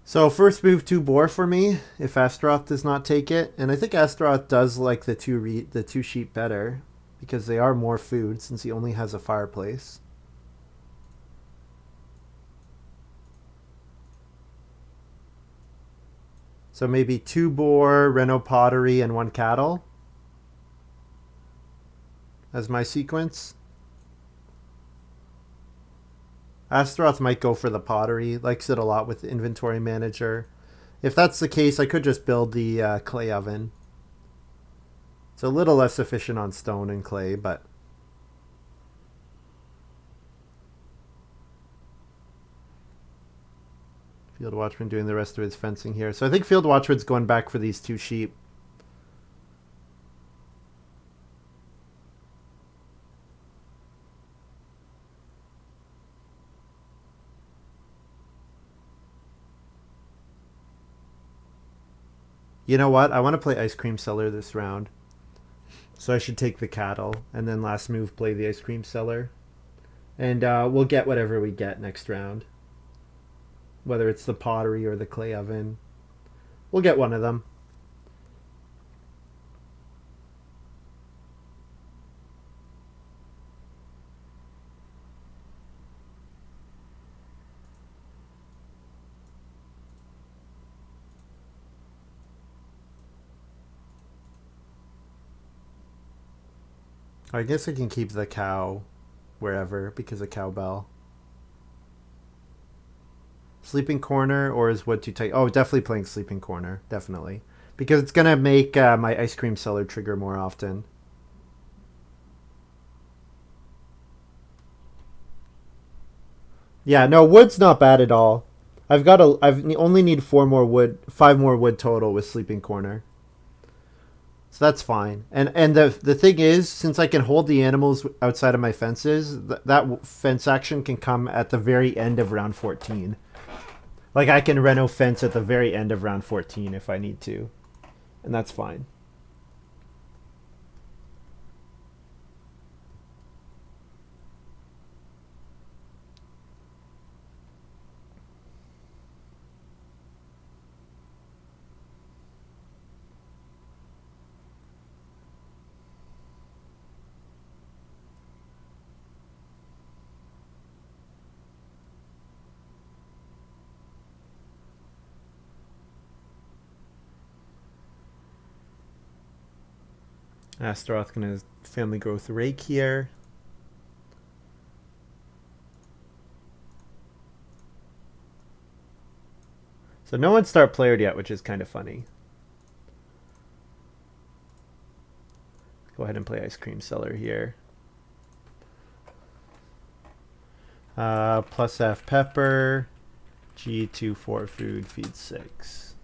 So first move 2 boar for me if Astaroth does not take it, and I think Astaroth does like the two sheep better because they are more food since he only has a fireplace. So maybe 2 boar, Reno pottery, and 1 cattle as my sequence. Astaroth might go for the pottery, likes it a lot with the inventory manager. If that's the case, I could just build the clay oven. It's a little less efficient on stone and clay, but Field Watchman doing the rest of his fencing here. So I think Field Watchman's going back for these 2 sheep. You know what? I want to play Ice Cream Seller this round. So I should take the cattle, and then last move play the Ice Cream Seller. And we'll get whatever we get next round. Whether it's the pottery or the clay oven. We'll get one of them. I guess I can keep the cow wherever because of cowbell. Sleeping Corner or is wood too tight? Oh, definitely playing Sleeping Corner. Definitely. Because it's going to make my Ice Cream Seller trigger more often. Yeah, no, wood's not bad at all. I've only need 4 more wood, 5 more wood total with Sleeping Corner. So that's fine. And the thing is, since I can hold the animals outside of my fences, that fence action can come at the very end of round 14. Like I can reno fence at the very end of round 14 if I need to. And that's fine. Astaroth gonna family growth rake here. So no one start playered yet, which is kind of funny. Go ahead and play ice cream seller here. Plus F pepper. G2 4 food, feed 6.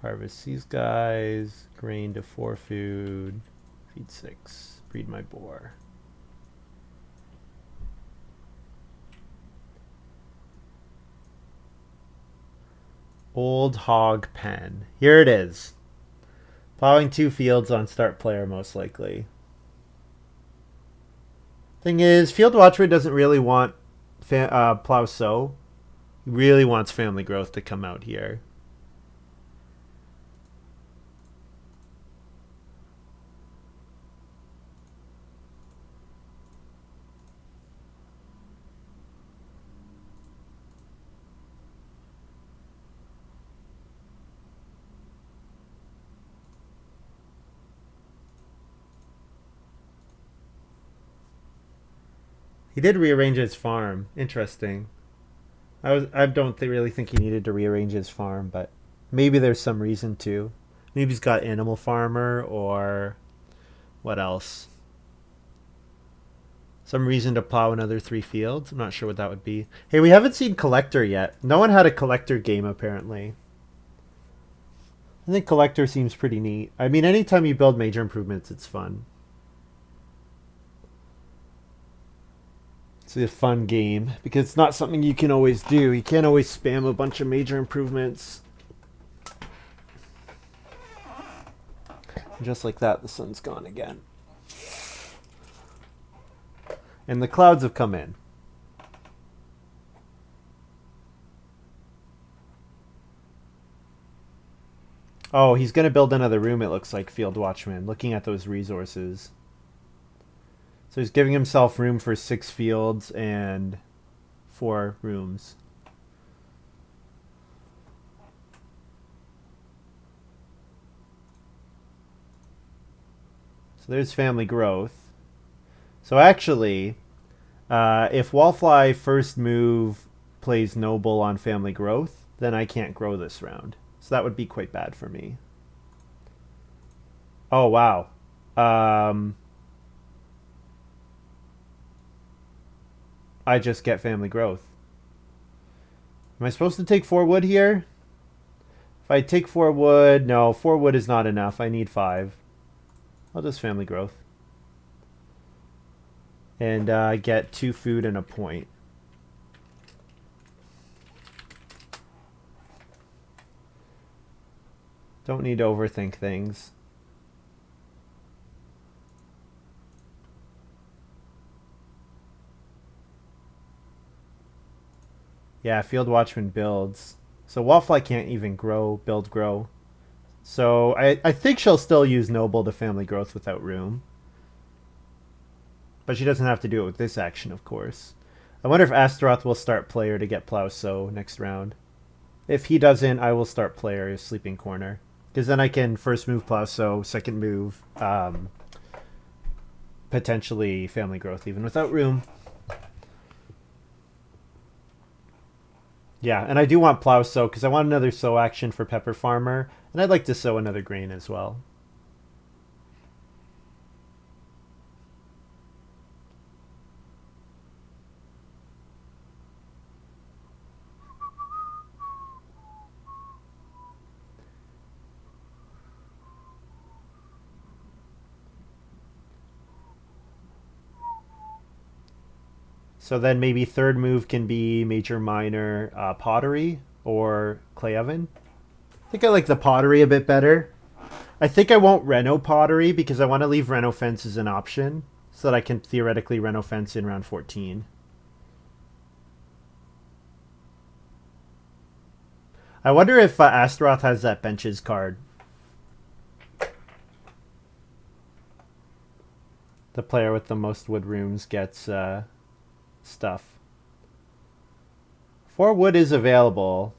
Harvest these guys. Grain to 4 food, feed 6. Breed my boar. Old hog pen. Here it is. Plowing 2 fields on start player most likely. Thing is, Field Watchman doesn't really want plow sow. He really wants family growth to come out here. He did rearrange his farm. Interesting. I don't really think he needed to rearrange his farm, but maybe there's some reason to. Maybe he's got Animal Farmer or what else? Some reason to plow another 3 fields. I'm not sure what that would be. Hey, we haven't seen Collector yet. No one had a Collector game apparently. I think Collector seems pretty neat. I mean, anytime you build major improvements, it's fun. It's a fun game because it's not something you can always do. You can't always spam a bunch of major improvements. Just like that, the sun's gone again. And the clouds have come in. Oh, he's going to build another room, it looks like, Field Watchman, looking at those resources. So he's giving himself room for 6 fields and 4 rooms. So there's family growth. So actually, if Wallfly first move plays noble on family growth, then I can't grow this round. So that would be quite bad for me. Oh, wow. I just get family growth. Am I supposed to take 4 wood here? If I take 4 wood, no, 4 wood is not enough. I need 5. I'll just family growth. And get 2 food and a point. Don't need to overthink things. Yeah, Field Watchman builds. So Wallfly can't even build grow. So I think she'll still use Noble to family growth without room. But she doesn't have to do it with this action, of course. I wonder if Astaroth will start player to get Plow Sow next round. If he doesn't, I will start player Sleeping Corner. Because then I can first move Plow Sow, second move potentially family growth even without room. Yeah, and I do want Plow Sow because I want another sow action for Pepper Farmer. And I'd like to sow another grain as well. So then maybe third move can be Major Minor Pottery or Clay Oven. I think I like the Pottery a bit better. I think I won't Reno Pottery because I want to leave Reno Fence as an option so that I can theoretically Reno Fence in round 14. I wonder if Astaroth has that Benches card. The player with the most wood rooms gets stuff. 4 wood is available.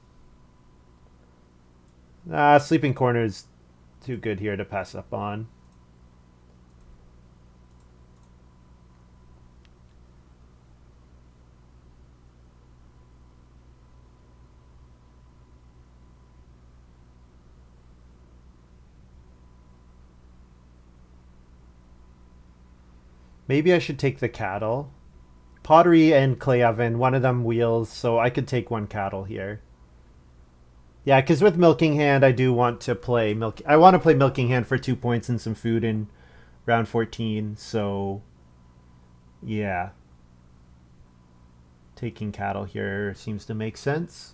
Sleeping Corner is too good here to pass up on. Maybe I should take the cattle. Pottery and clay oven, one of them wheels, so I could take one cattle here. Yeah, because with Milking Hand, I do want to play I want to play Milking Hand for 2 points and some food in round 14. So, yeah, taking cattle here seems to make sense.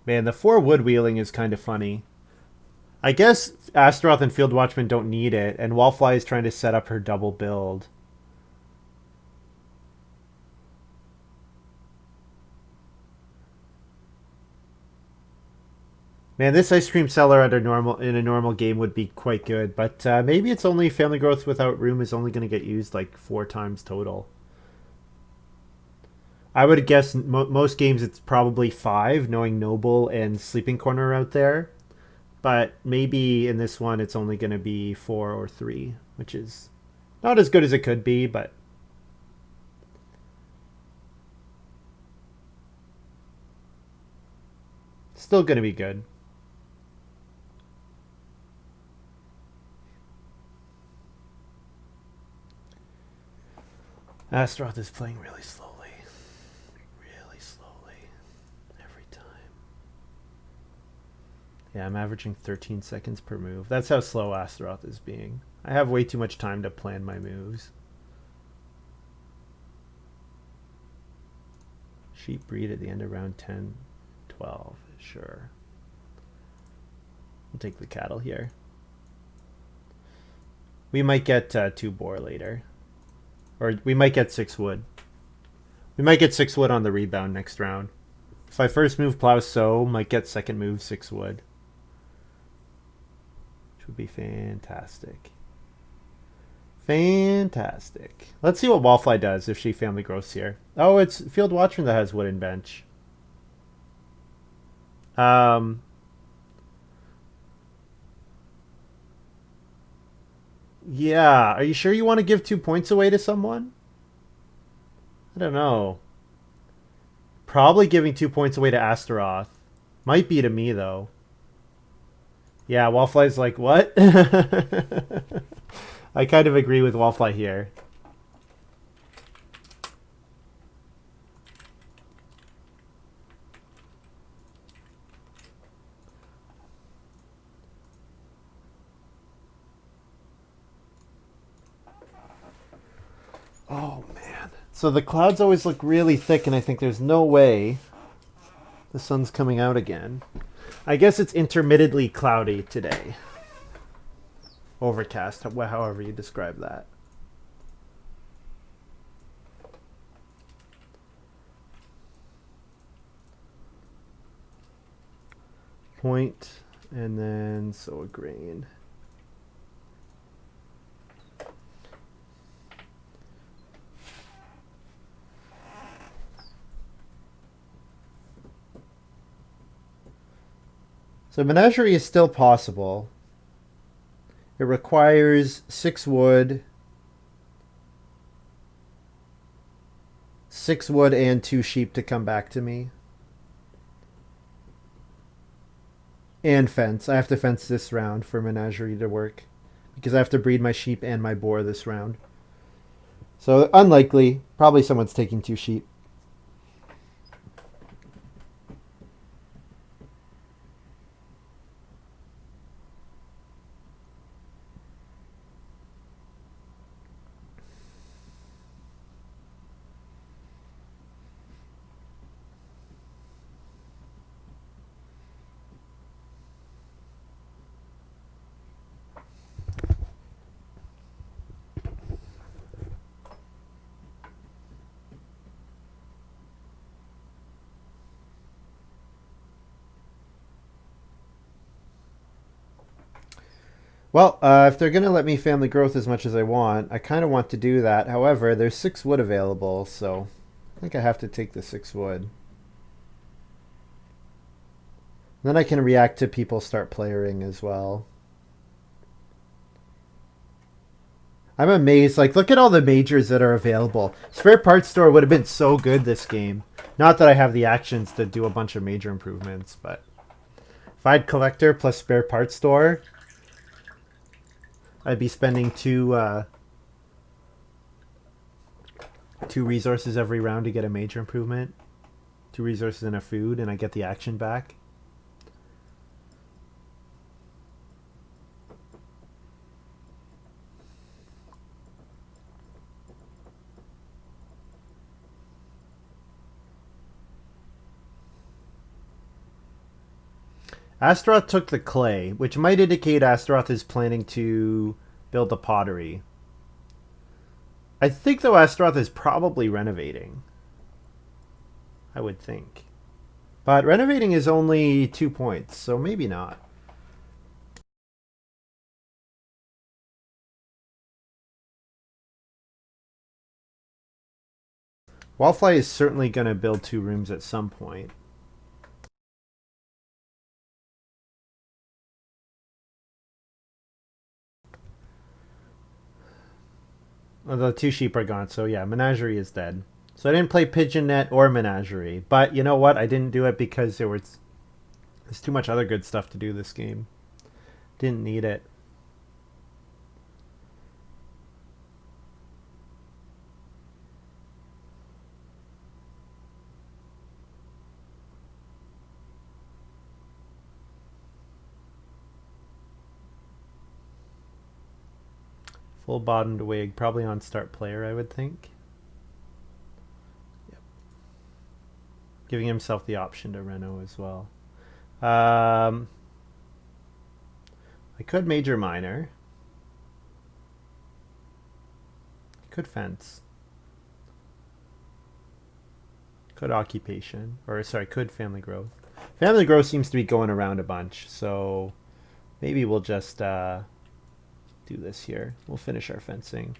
Man, the 4 wood wheeling is kind of funny. I guess Astaroth and Field Watchman don't need it, and Wallfly is trying to set up her double build. Man, this ice cream seller in a normal game would be quite good, but maybe it's only Family Growth Without Room is only going to get used like 4 times total. I would guess most games it's probably 5, knowing Noble and Sleeping Corner out there. But maybe in this one it's only going to be 4 or 3, which is not as good as it could be, but still going to be good. Astaroth is playing really slowly. Really slowly. Every time. Yeah, I'm averaging 13 seconds per move. That's how slow Astaroth is being. I have way too much time to plan my moves. Sheep breed at the end of round 10, 12. Sure. We'll take the cattle here. We might get 2 boar later. Or we might get 6 wood. We might get 6 wood on the rebound next round. If I first move plow sow, might get second move 6 wood. Which would be fantastic. Fantastic. Let's see what Wallfly does if she family growths here. Oh, it's Field Watchman that has wooden bench. Yeah, are you sure you want to give 2 points away to someone? I don't know. Probably giving 2 points away to Astaroth. Might be to me, though. Yeah, Wallfly's like, what? I kind of agree with Wallfly here. Oh, man. So the clouds always look really thick, and I think there's no way the sun's coming out again. I guess it's intermittently cloudy today. Overcast, however you describe that. Point, and then sow a grain. So menagerie is still possible. It requires 6 wood, 6 wood and 2 sheep to come back to me. And fence. I have to fence this round for menagerie to work. Because I have to breed my sheep and my boar this round. So unlikely. Probably someone's taking 2 sheep. Well, if they're going to let me family growth as much as I want, I kind of want to do that. However, there's 6 wood available, so I think I have to take the 6 wood. Then I can react to people start playing as well. I'm amazed. Like, look at all the majors that are available. Spare parts store would have been so good this game. Not that I have the actions to do a bunch of major improvements, but if I had collector plus spare parts store, I'd be spending two resources every round to get a major improvement. 2 resources and a food, and I get the action back. Astaroth took the clay, which might indicate Astaroth is planning to build the pottery. I think, though, Astaroth is probably renovating. I would think. But renovating is only 2 points, so maybe not. Wallfly is certainly going to build 2 rooms at some point. Well, the 2 sheep are gone, so yeah, Menagerie is dead. So I didn't play Pigeon Net or Menagerie. But you know what? I didn't do it because there's too much other good stuff to do this game. Didn't need it. Full bottomed wig, probably on start player, I would think. Yep. Giving himself the option to reno as well. I could major minor. Could fence. Could occupation. Or sorry, could family growth. Family growth seems to be going around a bunch, so maybe we'll just do this here. We'll finish our fencing.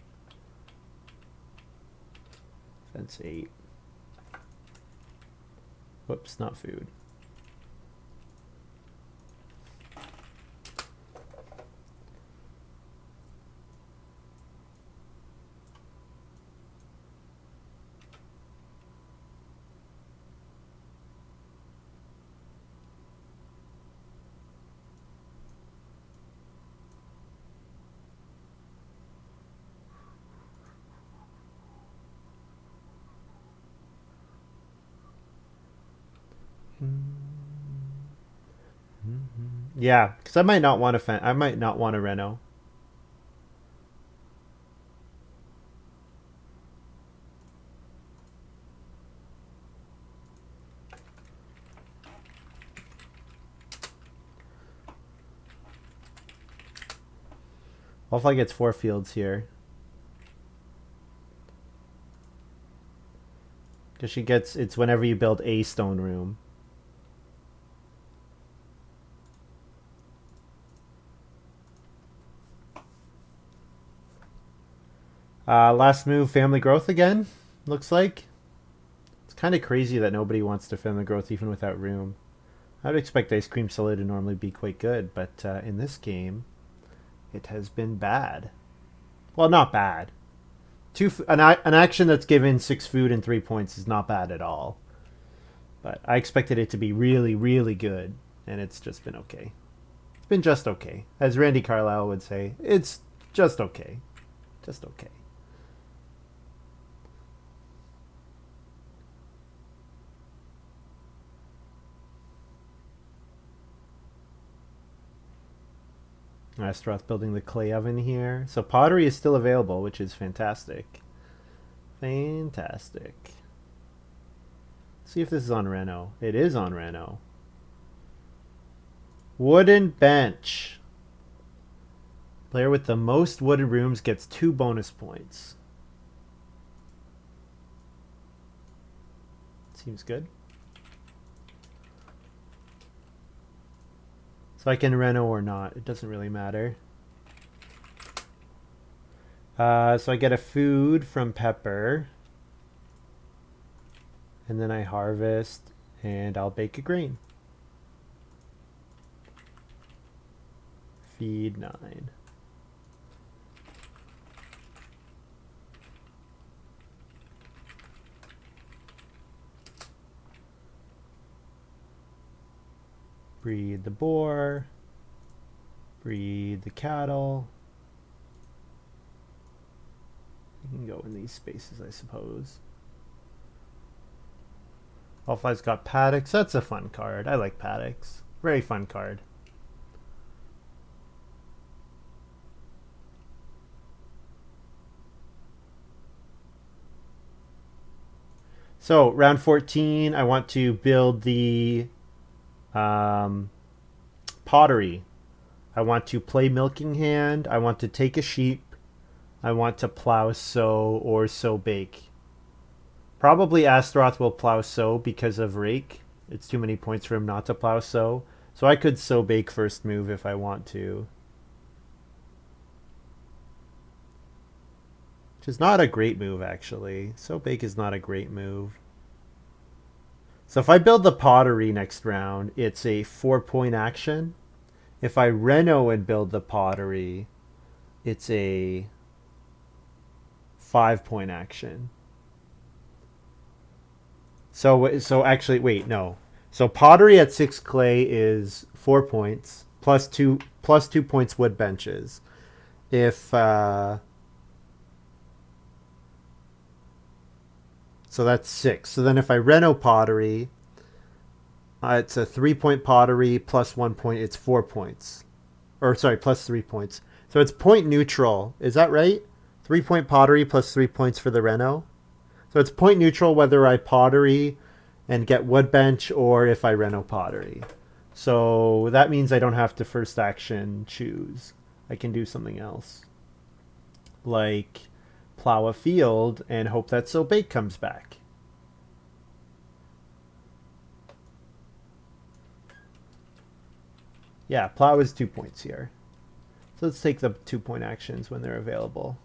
Fence 8. Whoops, not food. Yeah, because I might not want to. I might not want to reno. Wallfly gets 4 fields here. Because she gets, it's whenever you build a stone room. Last move, family growth again, looks like. It's kind of crazy that nobody wants to family growth even without room. I would expect ice cream cellar to normally be quite good, but in this game, it has been bad. Well, not bad. An action that's given 6 food and 3 points is not bad at all. But I expected it to be really, really good, and it's just been okay. It's been just okay. As Randy Carlisle would say, it's just okay. Just okay. Astaroth building the clay oven here. So pottery is still available, which is fantastic. Fantastic. See if this is on reno. It is on reno. Wooden bench. Player with the most wooden rooms gets 2 bonus points. Seems good. So I can reno or not. It doesn't really matter. So I get a food from Pepper. And then I harvest and I'll bake a grain. Feed 9. Breed the boar. Breed the cattle. You can go in these spaces, I suppose. Wallfly's got paddocks. That's a fun card. I like paddocks. Very fun card. So round 14, I want to build the pottery. I want to play milking hand. I want to take a sheep. I want to plow sow or sow bake. Probably Astaroth will plow sow because of rake. It's too many points for him not to plow sow. So I could sow bake first move if I want to. Which is not a great move, actually. Sow bake is not a great move. So if I build the pottery next round, it's a 4-point action. If I reno and build the pottery, it's a 5-point action. So actually, wait, no. So pottery at 6 clay is 4 points plus 2 points wood benches. If so that's 6. So then if I reno pottery, it's a 3-point pottery plus 1 point. It's 4 points, or sorry, plus 3 points. So it's point neutral. Is that right? 3-point pottery plus 3 points for the reno. So it's point neutral whether I pottery and get wood bench or if I reno pottery. So that means I don't have to first action choose. I can do something else. Like plow a field and hope that sow bake comes back. Yeah, plow is 2 points here. So let's take the 2-point actions when they're available.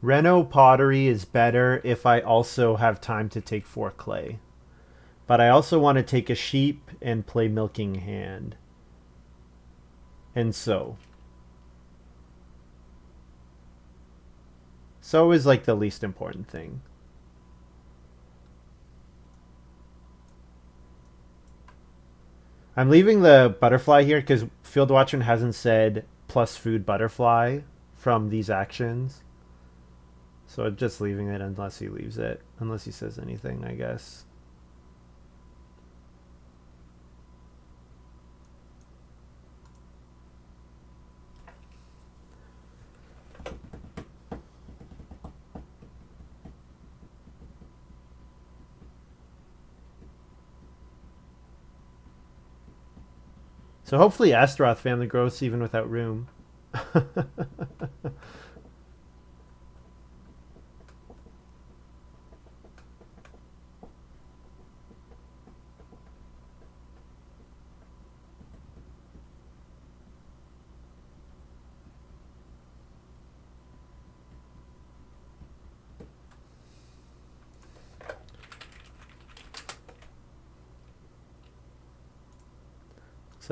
Reno pottery is better if I also have time to take 4 clay. But I also want to take a sheep and play milking hand. And sow is like the least important thing. I'm leaving the butterfly here because Field Watchman hasn't said plus food butterfly from these actions. So I'm just leaving it unless he leaves it. Unless he says anything, I guess. So hopefully Astaroth family grows even without room.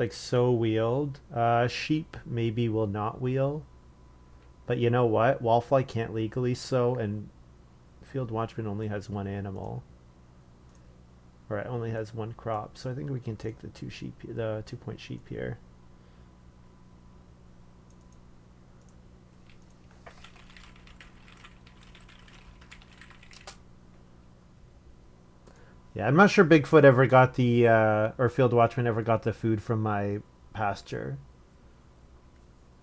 Like so wheeled. Sheep maybe will not wheel. But you know what? Wallfly can't legally sow, and Field Watchman only has 1 animal. Or it only has 1 crop. So I think we can take the 2-point sheep here. Yeah, I'm not sure Bigfoot ever got the, or Field Watchman ever got the food from my pasture.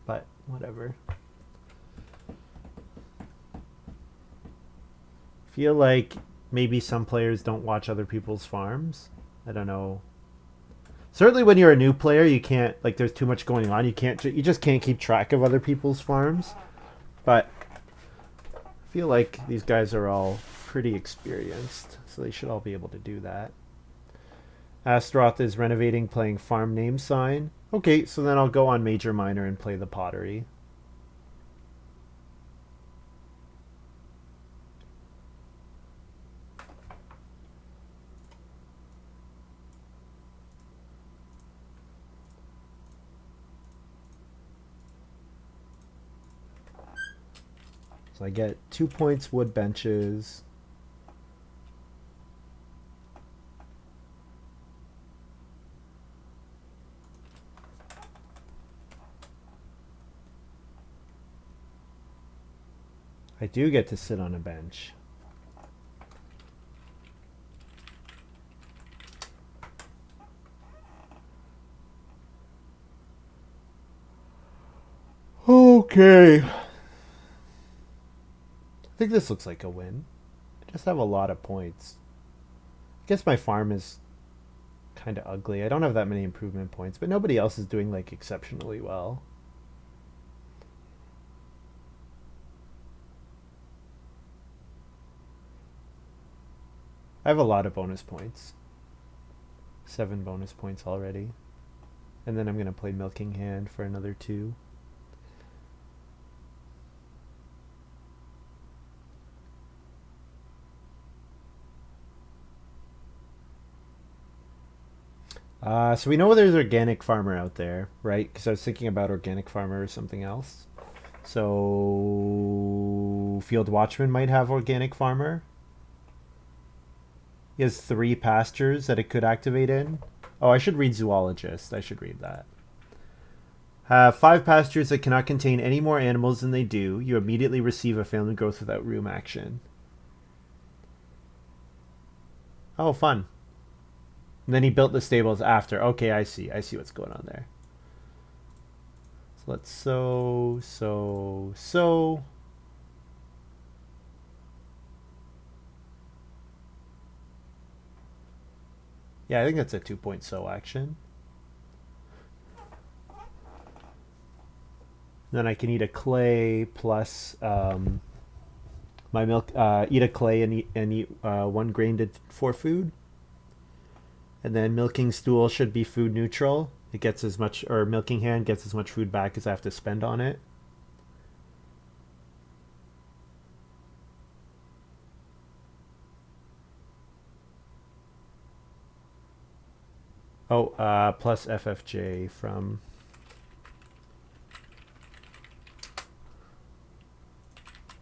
But, whatever. Feel like maybe some players don't watch other people's farms. I don't know. Certainly when you're a new player, you can't, like, there's too much going on. You just can't keep track of other people's farms. But I feel like these guys are all pretty experienced, so they should all be able to do that. Astaroth is renovating, playing farm name sign. Okay, so then I'll go on major minor and play the pottery. So I get 2 points wood benches. I do get to sit on a bench. Okay. I think this looks like a win. I just have a lot of points. I guess my farm is kind of ugly. I don't have that many improvement points, but nobody else is doing like exceptionally well. I have a lot of bonus points. 7 bonus points already. And then I'm going to play Milking Hand for another 2. So we know there's organic farmer out there, right? Because I was thinking about organic farmer or something else. So Field Watchman might have organic farmer. He has 3 pastures that it could activate in. Oh, I should read Zoologist. I should read that. Have 5 pastures that cannot contain any more animals than they do. You immediately receive a family growth without room action. Oh, fun. And then he built the stables after. Okay, I see. I see what's going on there. So let's sow. Yeah, I think that's a 2-point sow action. Then I can eat a clay plus my milk. Eat a clay and eat 1 grain for food. And then milking stool should be food neutral. It gets as much, or milking hand gets as much food back as I have to spend on it. Oh, plus FFJ from...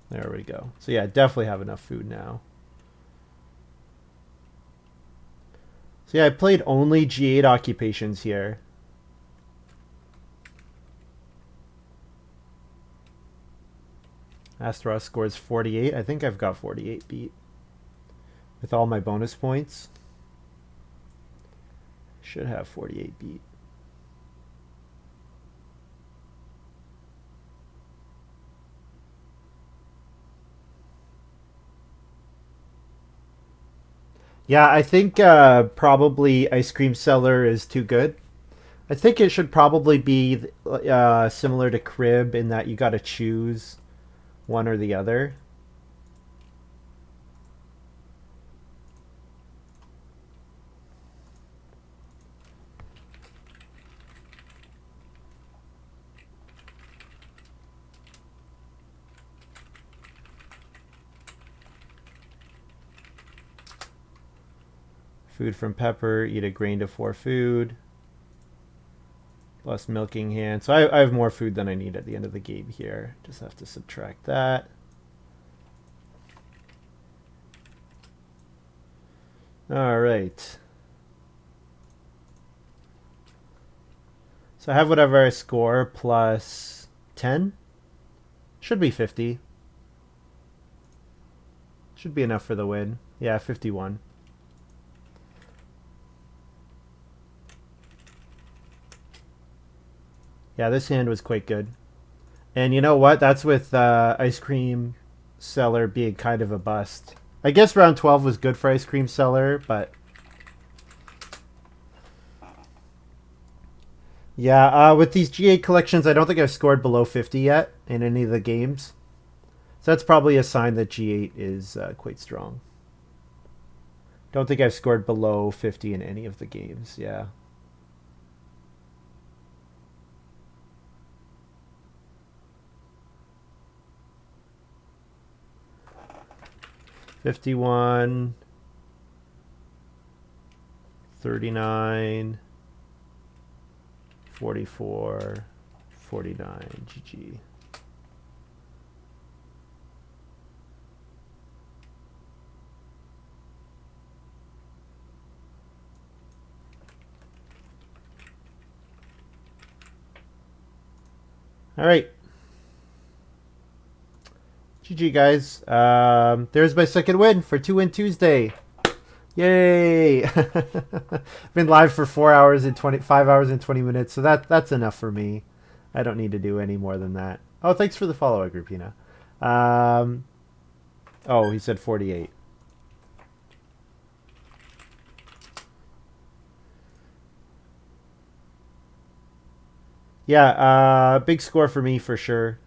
There we go. So yeah, definitely have enough food now. So yeah, I played only G8 occupations here. Astaroth scores 48. I think I've got 48 beat. With all my bonus points. Should have 48 beat. Yeah, I think probably Ice Cream Cellar is too good. I think it should probably be similar to Crib in that you got to choose one or the other. Food from Pepper, eat a grain to 4 food. Plus milking hand. So I have more food than I need at the end of the game here. Just have to subtract that. All right. So I have whatever I score plus 10. Should be 50. Should be enough for the win. Yeah, 51. Yeah, this hand was quite good. And you know what? That's with Ice Cream Cellar being kind of a bust. I guess round 12 was good for Ice Cream Cellar, but... Yeah, with these G8 collections, I don't think I've scored below 50 yet in any of the games. So that's probably a sign that G8 is quite strong. Don't think I've scored below 50 in any of the games, yeah. $51, $39, 44, 49, GG. All right. GG, guys. There's my second win for 2-Win Tuesday. Yay! Been live for 5 hours and 20 minutes, so that's enough for me. I don't need to do any more than that. Oh, thanks for the follow, Agrippina. Oh, he said 48. Yeah, big score for me for sure.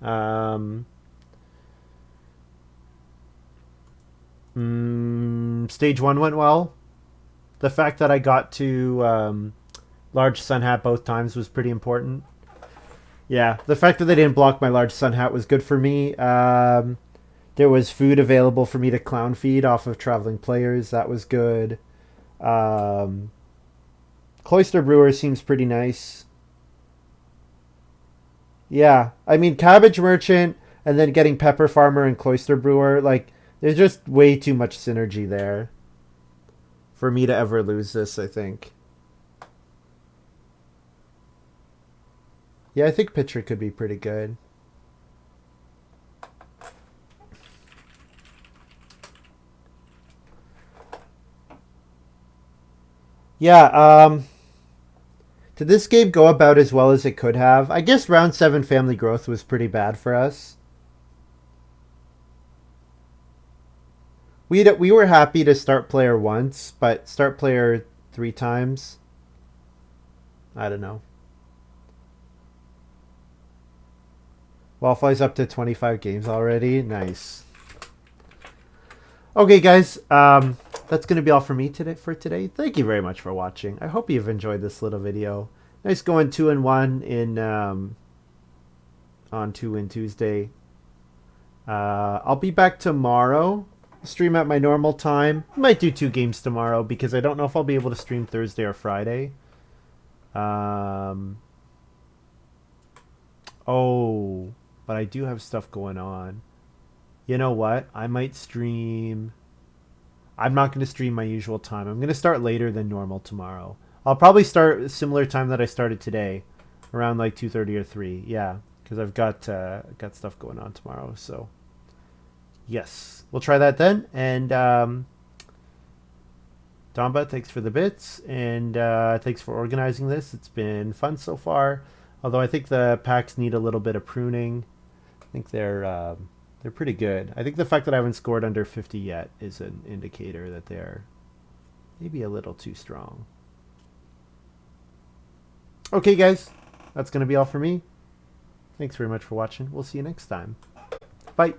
Stage 1 went well. The fact that I got to large sun hat both times was pretty important. Yeah, the fact that they didn't block my large sun hat was good for me. There was food available for me to clown feed off of traveling players. That was good. Cloister Brewer seems pretty nice. Yeah, I mean Cabbage Merchant and then getting Pepper Farmer and Cloister Brewer, like there's just way too much synergy there for me to ever lose this, I think. Yeah, I think Pitcher could be pretty good. Yeah, did this game go about as well as it could have? I guess round 7 family growth was pretty bad for us. We were happy to start player once, but start player 3 times? I don't know. Wallfly's up to 25 games already. Nice. Okay, guys. That's going to be all for me today. Thank you very much for watching. I hope you've enjoyed this little video. Nice going 2-1 in on 2-Win Tuesday. I'll be back tomorrow. Stream at my normal time. Might do 2 games tomorrow because I don't know if I'll be able to stream Thursday or Friday. Oh, but I do have stuff going on. You know what? I might stream. I'm not going to stream my usual time. I'm going to start later than normal tomorrow. I'll probably start a similar time that I started today, around like 2:30 or 3. Yeah, because I've got stuff going on tomorrow. So yes, we'll try that then. And Damba, thanks for the bits, and thanks for organizing this. It's been fun so far. Although I think the packs need a little bit of pruning. I think they're pretty good. I think the fact that I haven't scored under 50 yet is an indicator that they're maybe a little too strong. Okay, guys, that's going to be all for me. Thanks very much for watching. We'll see you next time. Bye.